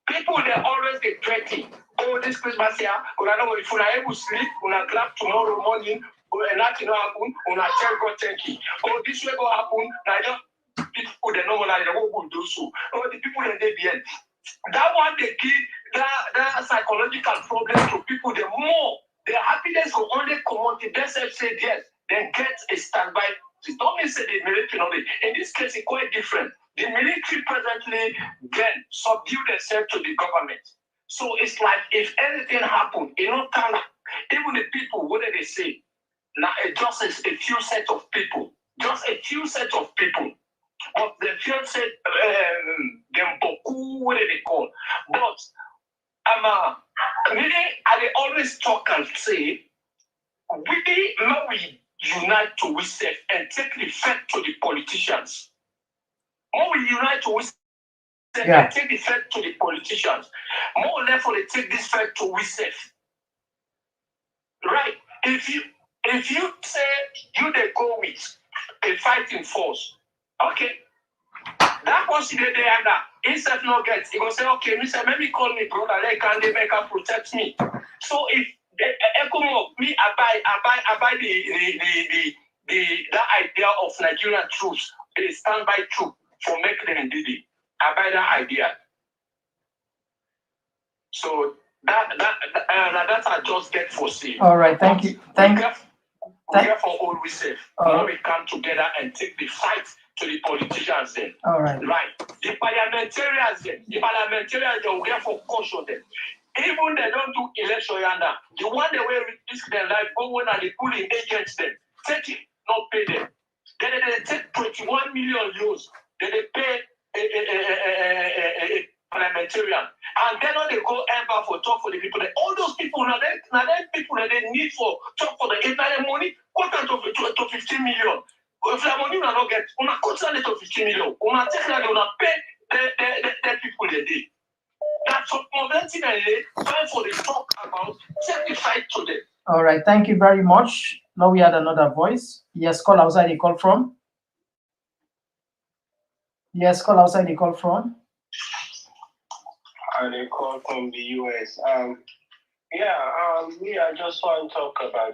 people they always get threatening. Oh, this Christmas here, if you're able to sleep, you're grab tomorrow morning, and nothing will happen, you're tell God thank you. Oh, this will go happen, now just people they know they won't do so. Oh, the people in the end. That one they give that psychological problem to people, the more their happiness will only come on to themselves say yes, then get a standby. It don't mean say the military. In this case, it's quite different. The military presently then subdue themselves to the government. So it's like if anything happened, even the people, what do they say? Now just a few sets of people. Just a few sets of people. But the few set them boku, what do they call? But I always talk and say we unite to we safe and take the effect to the politicians. More we unite to we safe and take the effect to the politicians. More therefore they take this effect to we safe. Right? If you say you they go with a fighting force, okay. That consider they are that instead no get, he go say, okay, Mr. Maybe call me brother, like can they make her protect me? So if Ecomog, me I buy that idea of Nigerian troops, a standby troop for make them did it. I buy that idea. So that I just get foreseen.
All right, thank you.
Therefore, all we say, now we come together and take the fight to the politicians then.
All right.
Right. The parliamentarians then, we have for caution them. Even they don't do election yonder. The one they will risk their life, go on and they pull in agents then. Take it, not pay them. Then they take 21 million euros. Then they pay a parliamentarian. And then they go ever for talk for the people. All those people now they people that they need for talk for the entire money, go down to 15 million. If the money will not get, on a constantly to 15 million. On a take that they will pay
thing that they try for the talk about, certified to them.
All right, thank you very much. Now we had another voice. Yes, call outside the call from. Yes, call outside the call from.
And they call from the US. I just want to talk about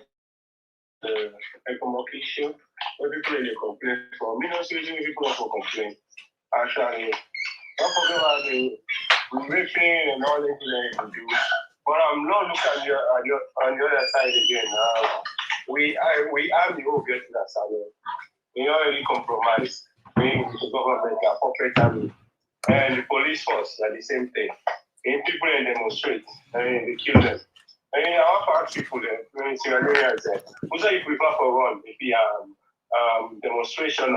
the Ecomog issue. Where people really complain from. Me not seriously people also complain. Actually, don't forget about the raping and all that they do. But I'm not looking on the other side again. We are the whole get to that side. We not really compromise. The government, the corporate army, and the police force are the same thing. And people demonstrate, they kill them. I want to ask people there, who say you prefer for run? Maybe demonstration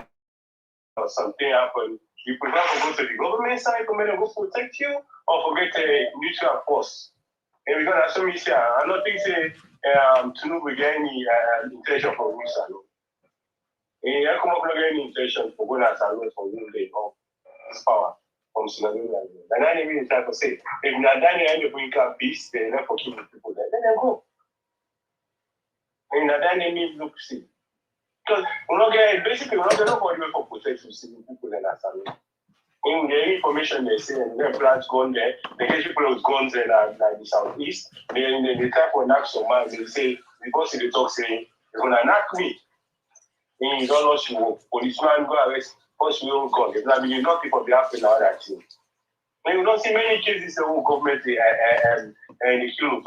or something happen. You prefer to go to the government side for me to go protect you, or forget a neutral force? And because that's what me say, I don't think say to know we get any intention for we salon. And I come up with any intention for going to salon for one day of this power from Sierra Leone. And I mean try to say, if not done any bring up peace, then not for killing people there. Then they go. And not done any look see. Because we're not getting basically we're not getting nobody for protection civil people in that salon. In the information they say, and then plants gone there, they get people with guns in like the southeast. Then they try to knock some man. They say, because they talk saying, they're going to knock me. And you don't know she will. Policeman go arrest, first we all gone. If not, you not people be happening now that thing. And you don't see many cases of government and the kill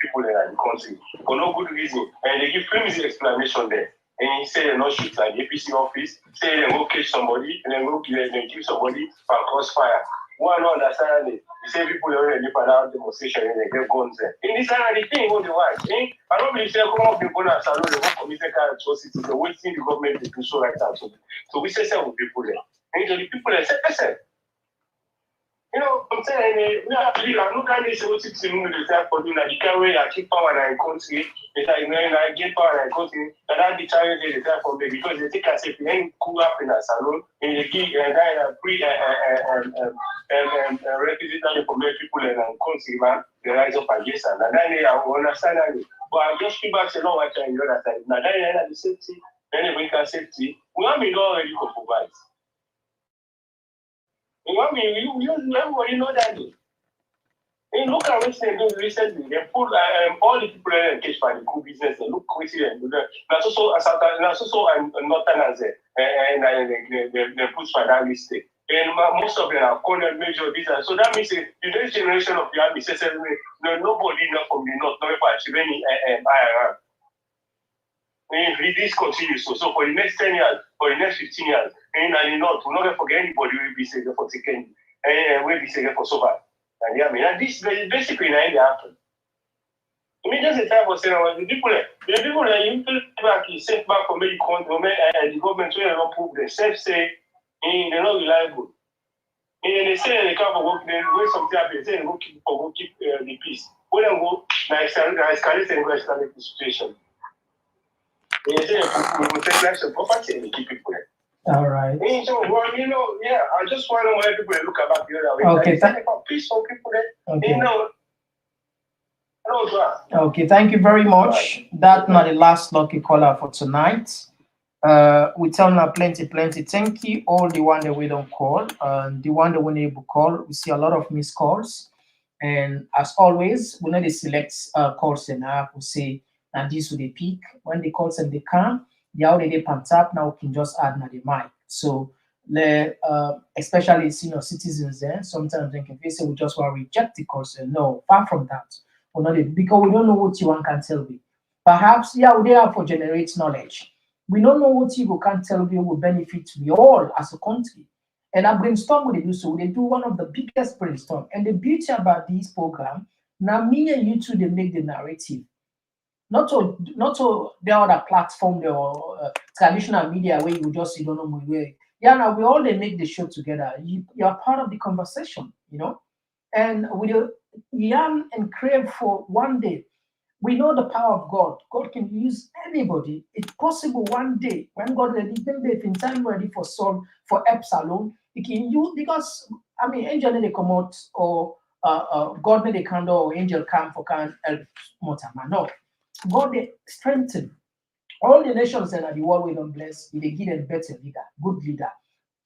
people in the country for no good reason. And they give flimsy explanation there. And he say they not shoot like the APC office, say they go catch somebody, and then go give somebody for crossfire. One don't understand it. You say people already live around demonstration and they get guns there. In this kind of the thing, what they want. I don't believe they come up with going and salon, they won't commit kind of atrocities. They're waiting the government to do so like that. So we say with people there. And to the people there, say. You know, I'm saying, we have to I'm not going to say what it's in the time for doing that. You can't wait, I keep power and I country. It's like, I get power and I country. And that's the challenge they try for me because they take as if you ain't cool up in a salon and they give a free requisite for make people in a country, man. They rise up against them. And then they understand that. But I just feel back, say, no, I can the other side. Now, then they have the safety, then they bring us safety. We have been already compromised. Everybody know that. And look at what they do recently. They put all the people engaged by the cool business. They look crazy and do that. That's also Northern as and they put for that mistake. And most of them are cornered major business. So that means the next generation of the army says nobody enough from the north, not for achieving IRR. If this continues, so for the next 10 years, for the next 15 years, and the north, we're not going to forget anybody who will be saved for taking, and will be saved for so far. And yeah, I mean, and this basically now they happen. I mean, just a time for saying, the people that you feel back, you sent back from the country, and the government will not prove themselves, say, they're not reliable. And they say they can't work, then when something happens, they go keep the peace. When they go, escalate and go escalate the situation. They say we protect lives and property and we keep people there.
All right.
And so, well, you know, yeah, I just want to know people to look about the other way.
Okay.
Like, peaceful people there.
Okay.
You know,
okay, thank you very much. That's not the last lucky caller for tonight. We tell now plenty. Thank you. All the one that we don't call, the one that we need to call. We see a lot of missed calls. And as always, we know they select calls and we say, and this will they pick. When they calls and they come, the how they pan tap, now we can just add na the mic. So especially senior citizens there, sometimes they can say we just want to reject the calls. No, far from that. We're not because we don't know what you can tell me. Perhaps, yeah, we are for generate knowledge. We don't know what you can tell me will benefit we all as a country. And I brainstorm with they do so. They do one of the biggest brainstorm. And the beauty about this program, now me and you two, they make the narrative. Not to the other platform, the traditional media where you just you don't know where. Yeah, now we all they make the show together. You are part of the conversation, you know. And we yearn and crave for one day. We know the power of God. God can use anybody. It's possible one day when God ready, if in time ready for Saul, for Absalom, he can use because I mean, angel they come out or God they can do or angel come for can help Motama. No, God they strengthen all the nations that are the world we don't bless. They give them better leader, good leader,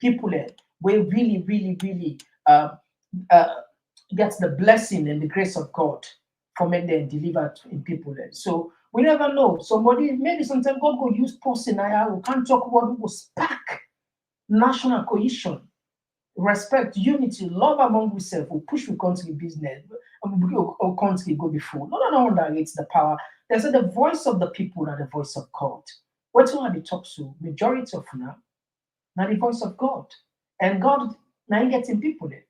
people that will really get the blessing and the grace of God for make them delivered in people. So we never know. Somebody maybe sometimes God will use person who can't talk about who will spark national cohesion, respect, unity, love among ourselves, who push we country business, or country go before. No underrates the power. They say the voice of the people and the voice of God. What's one they talk to? Majority of now the voice of God. And God now getting people there.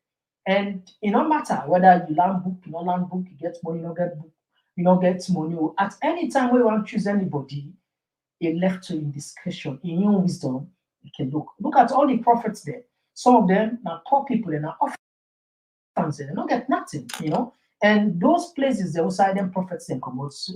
And it no matter whether you learn book, you don't learn book, you get money, you don't get book, you don't get money. At any time we want to choose anybody, it left to in discretion, in your wisdom, you can look at all the prophets there. Some of them are poor people and are orphans, they don't get nothing, And those places they outside them prophets then come out. So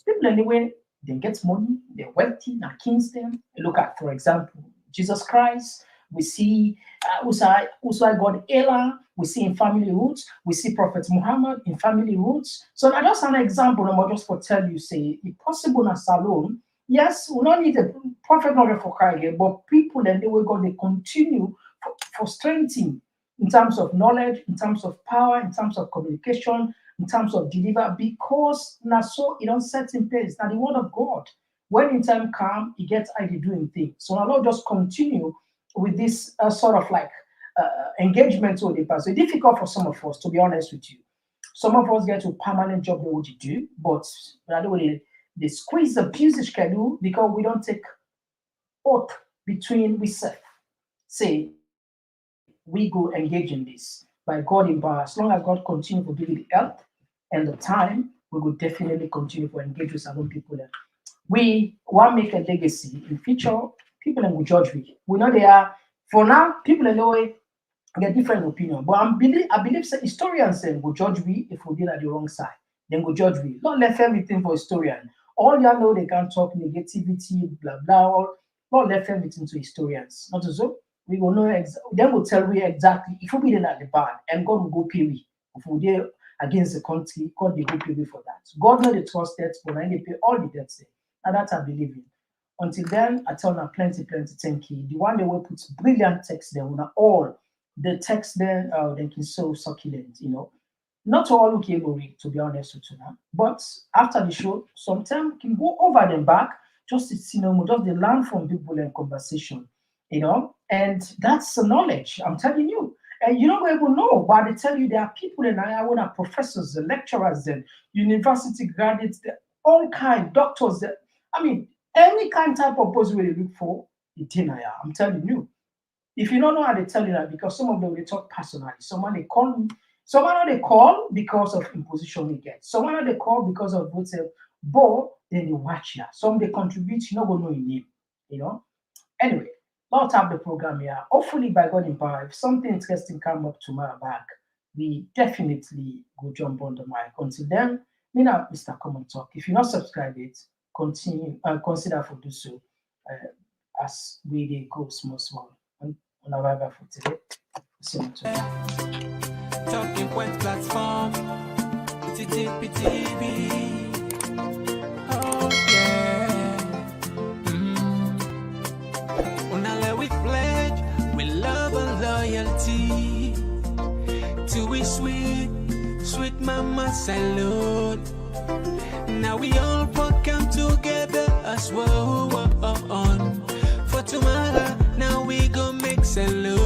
people anyway, they get money, they're wealthy, now kings them. Look at, for example, Jesus Christ. We see Usai God Ella, we see in family roots, we see Prophet Muhammad in family roots. So now just an example, I'm just for tell you, say, if possible na salon, yes, we don't need a prophet not for crying, but people and they will go, they continue for strengthening in terms of knowledge, in terms of power, in terms of communication, in terms of deliver, because now so it don't set in place. Now the word of God, when in time come, it gets ID doing things. So now Lord just continue with this sort of like engagement with the person. It's difficult for some of us, to be honest with you. Some of us get to permanent job they what you do, but they squeeze the busy schedule because we don't take oath between we self. Say we go engage in this by God in power. As long as God continue to give you the health and the time, we will definitely continue to engage with some people. We want to make a legacy in future. People will judge me. We know they are, for now, people anyway get different opinion. But I believe historians will judge me if we did at the wrong side. Then go judge me. Not left everything for historian. All y'all know they can talk negativity, blah blah. Not left everything to historians. Not so. We will know then will tell you exactly if we did at the bad, and God will go pay we. If we did against the country, God will go pay we for that. God know the trust debts, but I they pay all the debts. And that I believe in. Until then, I tell you plenty, thank you. The one they will put brilliant text there, all the text there, they can so succulent, Not all who came away, to be honest with you now. But after the show, sometimes can go over them back, just to just they learn from people and conversation, and that's the knowledge, I'm telling you. And you don't even know, but they tell you there are people and I want to professors, the lecturers, and university graduates, all kind doctors. I mean, any kind type of post we look for, I'm telling you. If you don't know how they tell you that, because some of them they talk personally. Someone they call because of imposition we get. Someone they call because of what's a but then they watch you. Some they contribute, you not gonna know your name, Anyway, let's have the program here. Hopefully by God in power, if something interesting come up tomorrow back, we definitely go jump on the mic. Until then, me now, Mr. Komon-Tok. If you're not subscribed it, consider for do so as we go small on our vibe for today. See you tomorrow.
Talking Point platform, TTPTV. Oh yeah. Unale we pledge, we love and loyalty. To we sweet mama salute. Now we all come together as well. For tomorrow, now we go make salute.